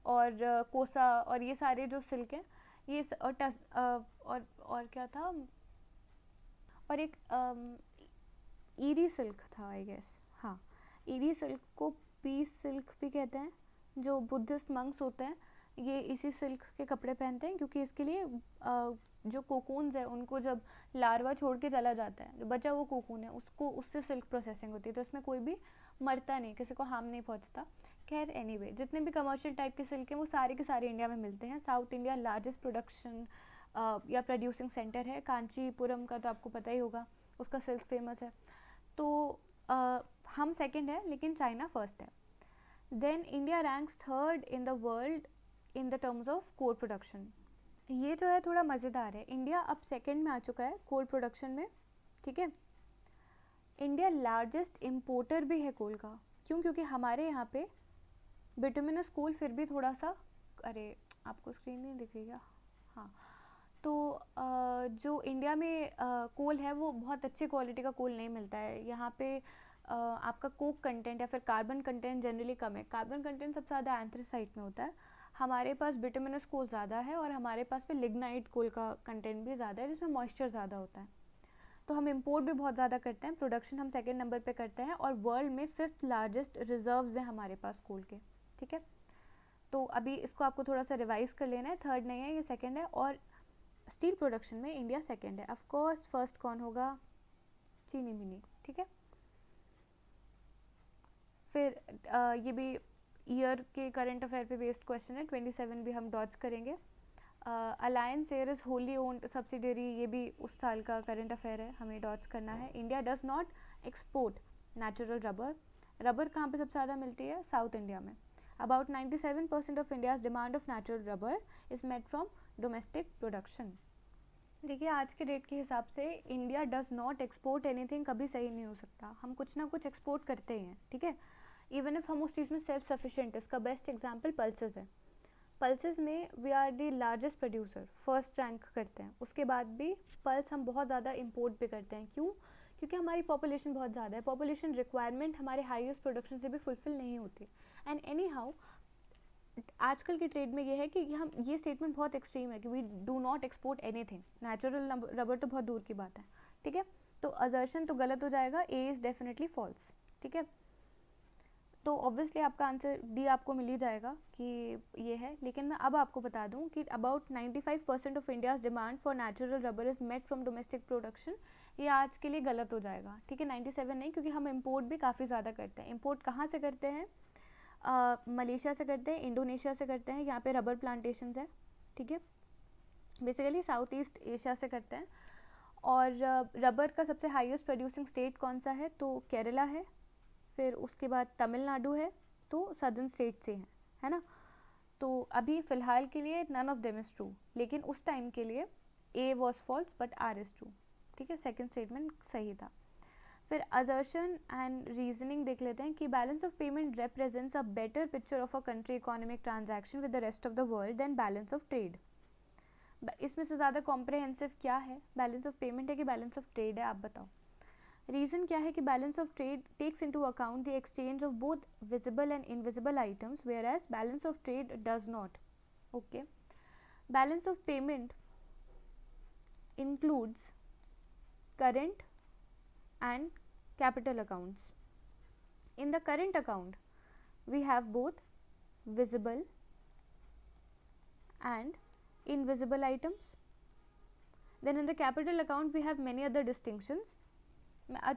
और कोसा और ये सारे जो सिल्क हैं, ये और क्या था, और एक ईरी सिल्क था आई गेस, हाँ, ईरी सिल्क को पीस सिल्क भी कहते हैं। जो बुद्धिस्ट मंक्स होते हैं ये इसी सिल्क के कपड़े पहनते हैं, क्योंकि इसके लिए जो कोकून्स है उनको जब लार्वा छोड़ के चला जाता है, जो बचा वो कोकून है उसको, उससे सिल्क प्रोसेसिंग होती है, तो इसमें कोई भी मरता नहीं, किसी को हार्म नहीं पहुंचता। खैर एनीवे जितने भी कमर्शियल टाइप के सिल्क हैं वो सारे के सारे इंडिया में मिलते हैं। साउथ इंडिया लार्जेस्ट प्रोडक्शन या प्रोड्यूसिंग सेंटर है। कांचीपुरम का तो आपको पता ही होगा, उसका सिल्क फेमस है। तो हम सेकंड है लेकिन चाइना फर्स्ट है। Then India ranks third in the world in the terms of coal production. ये जो है थोड़ा मज़ेदार है, इंडिया अब सेकंड में आ चुका है कोल प्रोडक्शन में, ठीक है। इंडिया लार्जेस्ट इम्पोर्टर भी है कोल का। क्यों? क्योंकि हमारे यहाँ पे बिटुमिनस कोल फिर भी थोड़ा सा, अरे आपको स्क्रीन नहीं दिख रही क्या? हाँ, तो जो इंडिया में कोल है वो बहुत अच्छे क्वालिटी का कोल नहीं मिलता है यहाँ पे। आपका कोक कंटेंट या फिर कार्बन कंटेंट जनरली कम है। कार्बन कंटेंट सबसे ज़्यादा एंथ्रासाइट में होता है। हमारे पास बिटुमिनस कोल ज़्यादा है और हमारे पास पे लिग्नाइट कोल का कंटेंट भी ज़्यादा है जिसमें मॉइस्चर ज़्यादा होता है। तो हम इंपोर्ट भी बहुत ज़्यादा करते हैं, प्रोडक्शन हम सेकेंड नंबर पे करते हैं और वर्ल्ड में 5th लार्जेस्ट रिजर्व्स हैं हमारे पास कोल के, ठीक है। तो अभी इसको आपको थोड़ा सा रिवाइज कर लेना है, थर्ड नहीं है ये सेकेंड है। और स्टील प्रोडक्शन में इंडिया सेकेंड है। ऑफ कोर्स फर्स्ट कौन होगा? चीनी मिनी, ठीक है। फिर ये भी ईयर के करंट अफेयर पे बेस्ड क्वेश्चन है, 27 भी हम डॉज करेंगे। Alliance air is wholly owned subsidiary, ये भी उस साल का करंट अफेयर है, हमें डॉज करना है। India does not export natural rubber. Rubber कहाँ पे सबसे ज़्यादा मिलती है? साउथ इंडिया में। About 97% of India's demand of natural rubber is made from domestic production. देखिए आज के डेट के हिसाब से India does not export anything कभी सही नहीं हो सकता। हम कुछ ना कुछ एक्सपोर्ट करते ही हैं, ठीक है। इवन इफ हम उस चीज़ में सेल्फ सफिशिएंट, इसका बेस्ट एग्जांपल पल्सेस है। पल्सेस में we are the largest producer, first rank करते हैं। उसके बाद भी पल्स हम बहुत ज़्यादा इंपोर्ट भी करते हैं। क्यों? क्योंकि हमारी पॉपुलेशन बहुत ज़्यादा है। पॉपुलेशन रिक्वायरमेंट हमारे हाईएस्ट प्रोडक्शन से भी फुलफिल नहीं होती। एंड एनी हाउ आजकल की ट्रेड में ये है कि हम, ये स्टेटमेंट बहुत एक्सट्रीम है कि we do not export anything, natural rubber तो बहुत दूर की बात है, ठीक है। तो असर्शन तो गलत हो जाएगा, ए इज़ डेफिनेटली फॉल्स, ठीक है। तो ऑब्वियसली आपका आंसर डी आपको मिल ही जाएगा कि ये है। लेकिन मैं अब आपको बता दूं कि about 95% of India's demand for natural rubber is made from domestic production, ये आज के लिए गलत हो जाएगा, ठीक है। 97 नहीं, क्योंकि हम इंपोर्ट भी काफ़ी ज़्यादा करते हैं। इंपोर्ट कहाँ से करते हैं? मलेशिया से करते हैं, इंडोनेशिया से करते हैं, यहाँ पे रबर प्लांटेशंस है, ठीक है। बेसिकली साउथ ईस्ट एशिया से करते हैं। और रबर का सबसे हाईएस्ट प्रोड्यूसिंग स्टेट कौन सा है? तो केरला है, फिर उसके बाद तमिलनाडु है, तो सदर्न स्टेट से हैं, है ना। तो अभी फ़िलहाल के लिए none of them is true, लेकिन उस टाइम के लिए A was false but R is true, ठीक है। सेकेंड स्टेटमेंट सही था। फिर असर्शन एंड रीजनिंग देख लेते हैं कि balance of payment represents a better picture of a country economic transaction with the rest of the world than balance of trade. इसमें से ज़्यादा कॉम्प्रहेंसिव क्या है? बैलेंस ऑफ पेमेंट है कि बैलेंस ऑफ ट्रेड है? आप बताओ। रीज़न क्या है कि balance of trade takes into account the exchange of both visible and invisible items whereas balance of trade does not. Okay, balance of payment includes current and capital accounts. In the current account, we have both visible and invisible items. Then in the capital account, we have many other distinctions.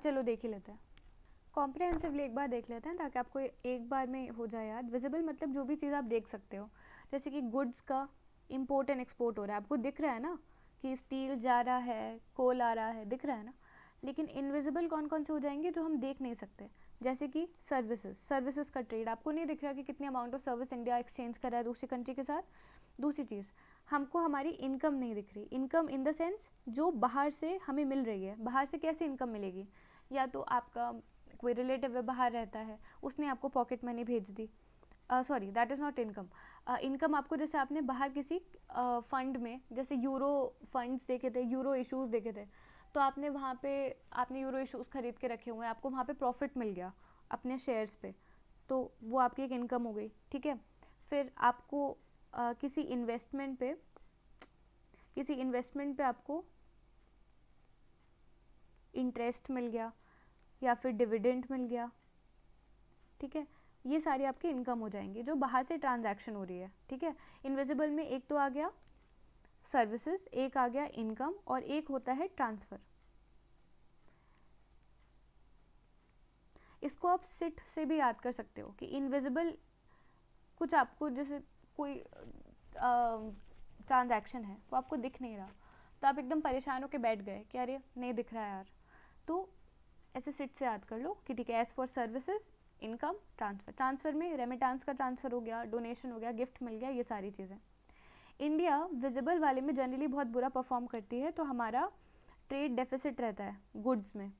चलो देख ही लेते हैं, comprehensively एक बार देख लेते हैं ताकि आपको एक बार में हो जाए याद। विजिबल मतलब जो भी चीज़ आप देख सकते हो, जैसे कि गुड्स का इम्पोर्ट एंड एक्सपोर्ट हो रहा है, आपको दिख रहा है ना कि स्टील जा रहा है, कोल आ रहा है, दिख रहा है ना। लेकिन इनविजिबल कौन कौन से हो जाएंगे? जो हम देख नहीं सकते, जैसे कि सर्विसेज का ट्रेड, आपको नहीं दिख रहा कि कितनी amount of service India exchange कर रहा है दूसरी कंट्री के साथ। दूसरी चीज़, हमको हमारी इनकम नहीं दिख रही। इनकम इन द सेंस जो बाहर से हमें मिल रही है। बाहर से कैसे इनकम मिलेगी? या तो आपका कोई रिलेटिव है बाहर रहता है, उसने आपको पॉकेट मनी भेज दी, sorry that is not income. Income आपको, जैसे आपने बाहर किसी फंड में, जैसे यूरो फंड्स देखे थे, यूरो इशूज़ देखे थे, तो आपने वहाँ पे आपने यूरो इशूज़ खरीद के रखे हुए हैं, आपको वहाँ पे प्रॉफिट मिल गया अपने शेयर्स पे, तो वो आपकी एक इनकम हो गई, ठीक है। फिर आपको किसी इन्वेस्टमेंट पे आपको इंटरेस्ट मिल गया या फिर डिविडेंड मिल गया, ठीक है। ये सारी आपकी इनकम हो जाएंगी जो बाहर से ट्रांजैक्शन हो रही है, ठीक है। इनविजिबल में एक तो आ गया सर्विसेज, एक आ गया इनकम, और एक होता है ट्रांसफ़र। इसको आप सिट से भी याद कर सकते हो कि इनविजिबल कुछ आपको जैसे कोई ट्रांजैक्शन है वो आपको दिख नहीं रहा, तो आप एकदम परेशान होकर बैठ गए कि अरे नहीं दिख रहा है यार, तो ऐसे सिट से याद कर लो कि ठीक है, as for services, income, transfer. Transfer में रेमिटेंस का ट्रांसफ़र हो गया, डोनेशन हो गया, गिफ्ट मिल गया, ये सारी चीज़ें। इंडिया विजिबल वाले में जनरली बहुत बुरा परफॉर्म करती है, तो हमारा ट्रेड डेफिसिट रहता है गुड्स में,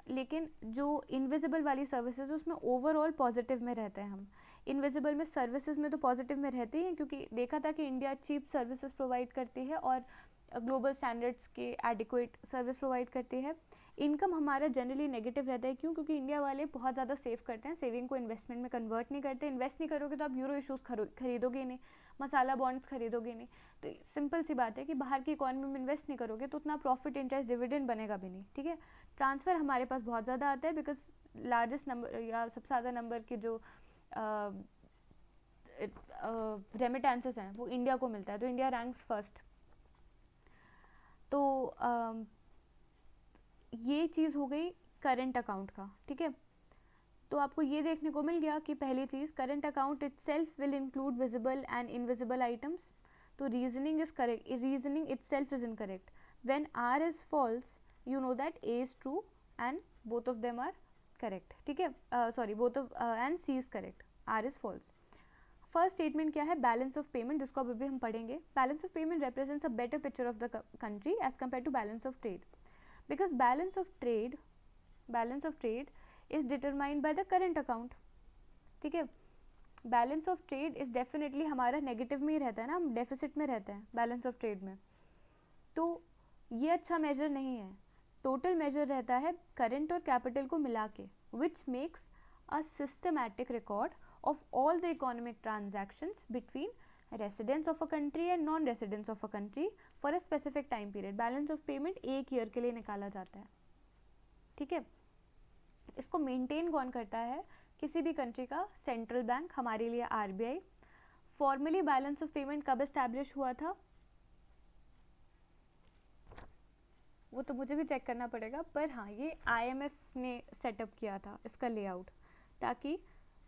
लेकिन जो इनविजिबल वाली सर्विसेज उसमें ओवरऑल पॉजिटिव में रहते हैं हम। इनविजिबल में सर्विसेज में तो पॉजिटिव में रहते हैं, क्योंकि देखा था कि इंडिया चीप सर्विसेज प्रोवाइड करती है और ग्लोबल स्टैंडर्ड्स के एडिक्वेट सर्विस प्रोवाइड करती है। इनकम हमारा जनरली नेगेटिव रहता है, क्यों? क्योंकि इंडिया वाले बहुत ज़्यादा सेव करते हैं, सेविंग को इन्वेस्टमेंट में कन्वर्ट नहीं करते। इन्वेस्ट नहीं करोगे तो आप यूरो इशूज़ खरीदोगे नहीं, मसाला बॉन्ड्स खरीदोगे नहीं। तो सिंपल सी बात है कि बाहर की इकॉनमी में इन्वेस्ट नहीं करोगे तो उतना प्रॉफिट, इंटरेस्ट, डिविडेंड बनेगा भी नहीं, ठीक है। ट्रांसफ़र हमारे पास बहुत ज़्यादा आता है, बिकॉज लार्जेस्ट नंबर या सबसे ज़्यादा नंबर के जो रेमिटेंसेस हैं वो इंडिया को मिलता है, तो इंडिया रैंक्स फर्स्ट। तो ये चीज़ हो गई करंट अकाउंट का, ठीक है। तो आपको ये देखने को मिल गया कि पहली चीज़, current account itself will include visible and invisible items. तो reasoning is correct, reasoning itself is incorrect. When R is false, you know that A is true and both of them are correct, ठीक है। Sorry, both of and C is correct, R is false. First statement क्या है? Balance of payment, जिसको अभी हम पढ़ेंगे। Balance of payment represents a better picture of the country as compare to balance of trade, because balance of trade is determined by the current account, ठीक है। Balance of trade is definitely हमारा negative में ही रहता है ना, हम deficit में रहते हैं बैलेंस ऑफ ट्रेड में, तो ये अच्छा मेजर नहीं है। टोटल मेजर रहता है करंट और कैपिटल को मिला के, which makes a systematic record of all the economic transactions between residents of a country and non-residents of a country for a specific time period. Balance of payment एक year के लिए निकाला जाता है, ठीक है। इसको मेंटेन कौन करता है? किसी भी कंट्री का सेंट्रल बैंक, हमारे लिए RBI. Formally balance of payment कब एस्टैब्लिश हुआ था वो तो मुझे भी चेक करना पड़ेगा, पर हाँ, ये आईएमएफ ने सेटअप किया था इसका लेआउट, ताकि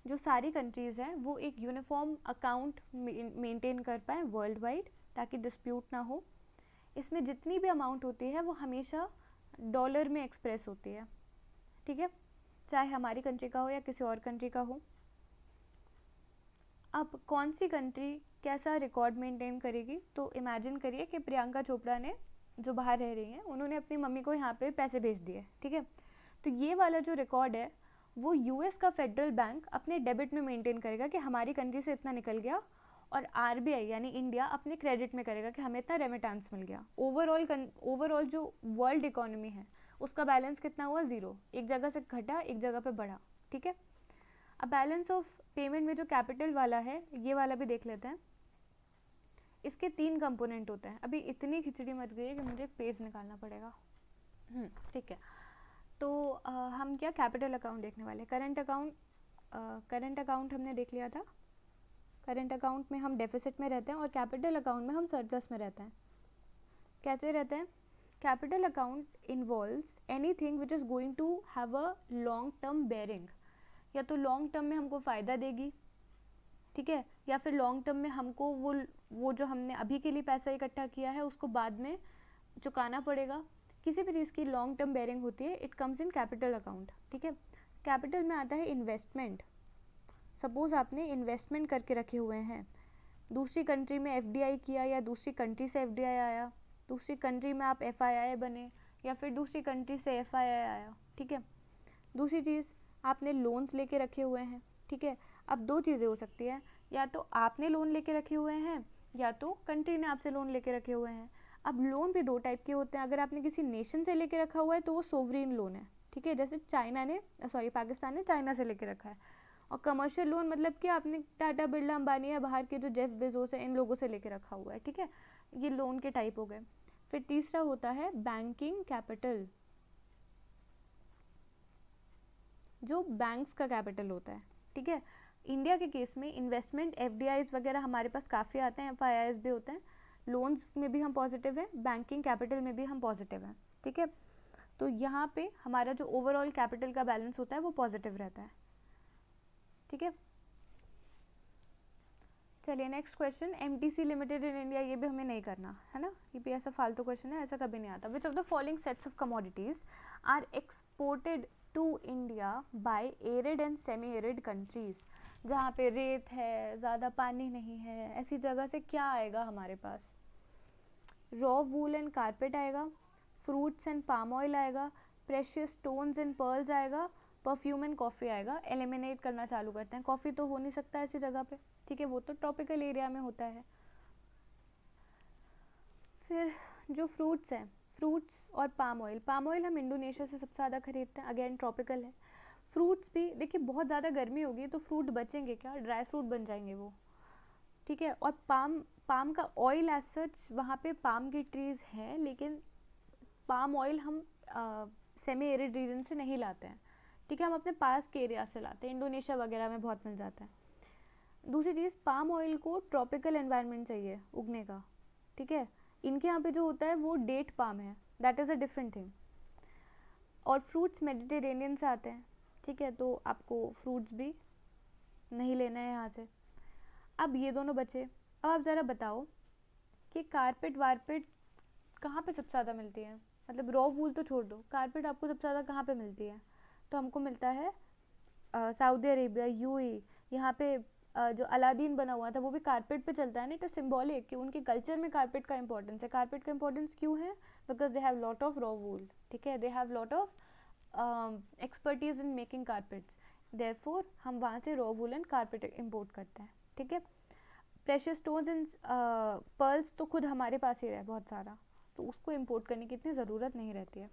जो सारी कंट्रीज़ हैं वो एक यूनिफॉर्म अकाउंट मेंटेन कर पाएँ वर्ल्ड वाइड, ताकि डिस्प्यूट ना हो। इसमें जितनी भी अमाउंट होती है वो हमेशा डॉलर में एक्सप्रेस होती है, ठीक है, चाहे हमारी कंट्री का हो या किसी और कंट्री का हो। अब कौन सी कंट्री कैसा रिकॉर्ड मेंटेन करेगी? तो इमेजिन करिए कि प्रियंका चोपड़ा ने, जो बाहर रह रही हैं, उन्होंने अपनी मम्मी को यहाँ पे पैसे भेज दिए, ठीक है। तो ये वाला जो रिकॉर्ड है वो यूएस का फेडरल बैंक अपने डेबिट में मेंटेन करेगा कि हमारी कंट्री से इतना निकल गया, और आरबीआई यानी इंडिया अपने क्रेडिट में करेगा कि हमें इतना रेमिटेंस मिल गया। ओवरऑल जो वर्ल्ड इकोनॉमी है उसका बैलेंस कितना हुआ? ज़ीरो। एक जगह से घटा, एक जगह पे बढ़ा, ठीक है। अब बैलेंस ऑफ पेमेंट में जो कैपिटल वाला है, ये वाला भी देख लेते हैं। इसके 3 कंपोनेंट होते हैं। अभी इतनी खिचड़ी मच गई है कि मुझे एक पेज निकालना पड़ेगा, ठीक है। तो हम क्या कैपिटल अकाउंट देखने वाले। करंट अकाउंट हमने देख लिया था। करंट अकाउंट में हम डेफिसिट में रहते हैं और कैपिटल अकाउंट में हम सरप्लस में रहते हैं। कैसे रहते हैं? Capital account involves anything which is going to have a long term bearing, या तो लॉन्ग टर्म में हमको फ़ायदा देगी, ठीक है, या फिर लॉन्ग टर्म में हमको वो जो हमने अभी के लिए पैसा इकट्ठा किया है उसको बाद में चुकाना पड़ेगा। किसी भी चीज़ की लॉन्ग टर्म बेयरिंग होती है, it comes in capital account, ठीक है। कैपिटल में आता है इन्वेस्टमेंट। सपोज आपने इन्वेस्टमेंट करके रखे हुए हैं, दूसरी कंट्री में एफडीआई किया, या दूसरी कंट्री से एफडीआई आया, दूसरी कंट्री में आप एफआईआई बने, या फिर दूसरी कंट्री से एफआईआई आया, ठीक है। दूसरी चीज़, आपने लोन्स लेके रखे हुए हैं, ठीक है। अब 2 चीज़ें हो सकती है, या तो आपने लोन लेके रखे हुए हैं या तो कंट्री ने आपसे लोन लेके रखे हुए हैं। अब लोन भी 2 टाइप के होते हैं। अगर आपने किसी नेशन से लेके रखा हुआ है तो वो सोवरेन लोन है, ठीक है, जैसे पाकिस्तान ने चाइना से लेके रखा है। और कमर्शियल लोन मतलब कि आपने टाटा, बिरला, अंबानी या बाहर के जो जेफ बेजोस है, इन लोगों से लेके रखा हुआ है, ठीक है। ये लोन के टाइप हो गए। फिर तीसरा होता है बैंकिंग कैपिटल, जो बैंक्स का कैपिटल होता है, ठीक है। इंडिया के केस में इन्वेस्टमेंट, एफडीआईज वगैरह हमारे पास काफ़ी आते हैं, एफआईआईज भी होते हैं, लोन्स में भी हम पॉजिटिव हैं, बैंकिंग कैपिटल में भी हम पॉजिटिव हैं, ठीक है। तो यहाँ पे हमारा जो ओवरऑल कैपिटल का बैलेंस होता है वो पॉजिटिव रहता है, ठीक है। चलिए next question, MTC limited in India, ये भी हमें नहीं करना है ना, ये भी ऐसा फालतू क्वेश्चन है, ऐसा कभी नहीं आता. Which of the following sets of commodities are exported to India by arid and semi arid countries. जहाँ पे रेत है, ज़्यादा पानी नहीं है, ऐसी जगह से क्या आएगा हमारे पास? रॉ वूल एंड कारपेट आएगा, फ्रूट्स एंड पाम ऑयल आएगा, प्रेशियस स्टोन्स एंड पर्ल्स आएगा, परफ्यूम एंड कॉफ़ी आएगा. एलिमिनेट करना चालू करते हैं. कॉफ़ी तो हो नहीं सकता ऐसी जगह पे, ठीक है, वो तो ट्रॉपिकल एरिया में होता है. फिर जो फ्रूट्स हैं, फ्रूट्स और पाम ऑयल हम इंडोनेशिया से सबसे ज़्यादा खरीदते हैं, अगेन ट्रॉपिकल है. फ्रूट्स भी देखिए, बहुत ज़्यादा गर्मी होगी तो फ्रूट बचेंगे क्या, ड्राई फ्रूट बन जाएंगे वो, ठीक है. और पाम का ऑयल एज सच, वहाँ पे पाम की ट्रीज़ हैं, लेकिन पाम ऑयल हम सेमी एरिड रीजन से नहीं लाते हैं, ठीक है, हम अपने पास के एरिया से लाते हैं. इंडोनेशिया वगैरह में बहुत मिल जाता है. दूसरी चीज़, पाम ऑयल को ट्रॉपिकल एनवायरनमेंट चाहिए उगने का, ठीक है. इनके यहाँ पे जो होता है वो डेट पाम है, that is a different thing. और फ्रूट्स मेडिटेरेनियन से आते हैं, ठीक है, तो आपको फ्रूट्स भी नहीं लेना है यहाँ से. अब ये दोनों बचे. अब आप ज़रा बताओ कि कारपेट वारपेट कहाँ पे सबसे ज़्यादा मिलती है? मतलब रॉ वूल तो छोड़ दो, कारपेट आपको सबसे ज़्यादा कहाँ पे मिलती है? तो हमको मिलता है सऊदी अरेबिया, यूएई. यहाँ पे जो अलादीन बना हुआ था वो भी कारपेट पे चलता है ना. तो सिम्बॉलिक कि उनके कल्चर में कारपेट का इंपॉर्टेंस है. कारपेट का इंपॉर्टेंस क्यों है? Because they have lot of raw wool, ठीक है, they have lot of expertise in making carpets. Therefore हम वहाँ से raw wool and carpet import करते हैं, ठीक है. प्रेशियस स्टोन्स एंड पर्ल्स तो खुद हमारे पास ही रहे बहुत सारा, तो उसको इम्पोर्ट करने की इतनी ज़रूरत नहीं रहती है.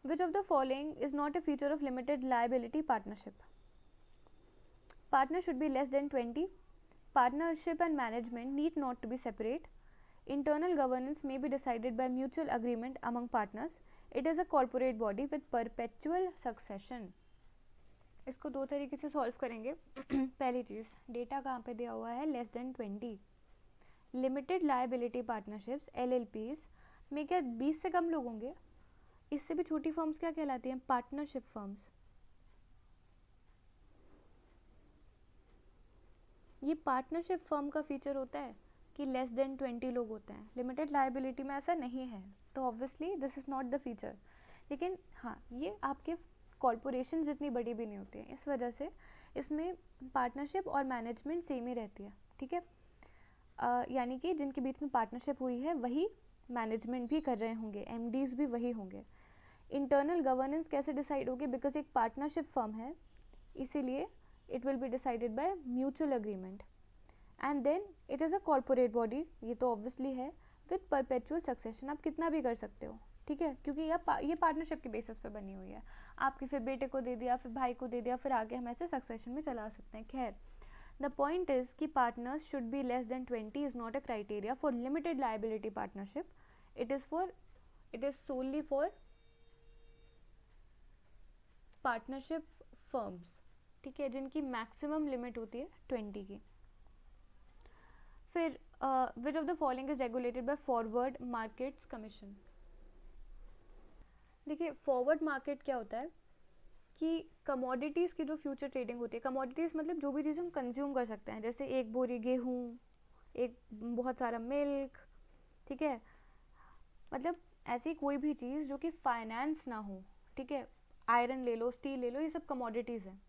Which of the following is not a feature of limited liability partnership? Partners should be less than 20. Partnership and management need not to be separate. Internal governance may be decided by mutual agreement among partners. It is a corporate body with perpetual succession. इसको दो तरीके से solve करेंगे. पहली चीज़, data कहाँ पे दिया हुआ है? Less than 20. Limited liability partnerships LLPs में क्या 20 से कम लोग होंगे? इससे भी छोटी फर्म्स क्या कहलाती हैं? Partnership firms. ये पार्टनरशिप फर्म का फीचर होता है कि लेस देन 20 लोग होते हैं. लिमिटेड लायबिलिटी में ऐसा नहीं है, तो obviously this is not the feature. लेकिन हाँ, ये आपके कॉरपोरेशन जितनी बड़ी भी नहीं होती है, इस वजह से इसमें पार्टनरशिप और मैनेजमेंट सेम ही रहती है, ठीक है. यानी कि जिनके बीच में पार्टनरशिप हुई है वही मैनेजमेंट भी कर रहे होंगे, MDs भी वही होंगे. इंटरनल गवर्नेंस कैसे डिसाइड होगी? बिकॉज एक पार्टनरशिप फर्म है, इसीलिए it will be decided by mutual agreement. And then it is a corporate body, ये तो ऑब्वियसली है, विद परपेचुअल सक्सेशन. आप कितना भी कर सकते हो, ठीक है, क्योंकि ये पार्टनरशिप के बेसिस पे बनी हुई है. आपके फिर बेटे को दे दिया, फिर भाई को दे दिया, फिर आगे हम ऐसे सक्सेशन में चला सकते हैं. खैर, द पॉइंट इज कि partners should be less than 20 is not a criteria for limited liability partnership. It is only for partnership firms, ठीक है, जिनकी मैक्सिमम लिमिट होती है 20 की. फिर विच of the following is regulated by forward markets commission? देखिए, forward market क्या होता है कि कमोडिटीज़ की जो फ्यूचर ट्रेडिंग होती है, कमोडिटीज़ मतलब जो भी चीज़ हम कंज्यूम कर सकते हैं, जैसे एक बोरी गेहूँ, एक बहुत सारा मिल्क, ठीक है, मतलब ऐसी कोई भी चीज़ जो कि फाइनेंस ना हो, ठीक है, आयरन ले लो, स्टील ले लो, ये सब कमोडिटीज़ हैं.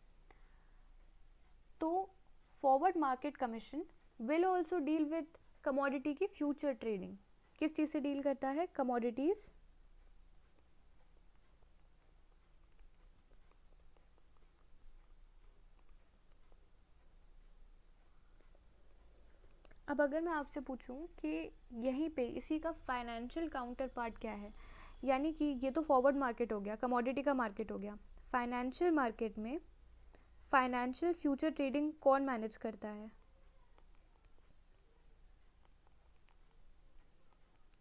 तो forward market commission will also deal with commodity की फ्यूचर ट्रेडिंग. किस चीज़ से डील करता है? कमोडिटीज़. अब अगर मैं आपसे पूछूं कि यहीं पे इसी का फाइनेंशियल काउंटर पार्ट क्या है, यानी कि ये तो फॉरवर्ड मार्केट हो गया, कमोडिटी का मार्केट हो गया. फाइनेंशियल मार्केट में फाइनेंशियल फ्यूचर ट्रेडिंग कौन मैनेज करता है?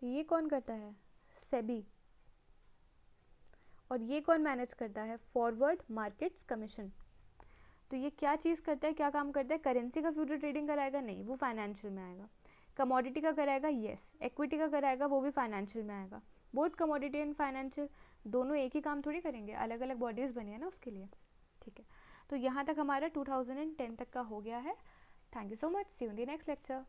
ये कौन करता है? सेबी. और ये कौन मैनेज करता है? Forward markets commission. तो ये क्या चीज़ करता है, क्या काम करता है? करेंसी का फ्यूचर ट्रेडिंग कराएगा? नहीं, वो फाइनेंशियल में आएगा. कमोडिटी का कराएगा? येस. इक्विटी का कराएगा? वो भी फाइनेंशियल में आएगा. बोथ कमोडिटी एंड फाइनेंशियल दोनों एक ही काम थोड़ी करेंगे, अलग अलग बॉडीज़ बनी है ना उसके लिए, ठीक है. तो यहाँ तक हमारा 2010 तक का हो गया है. Thank you so much. See you in the next lecture.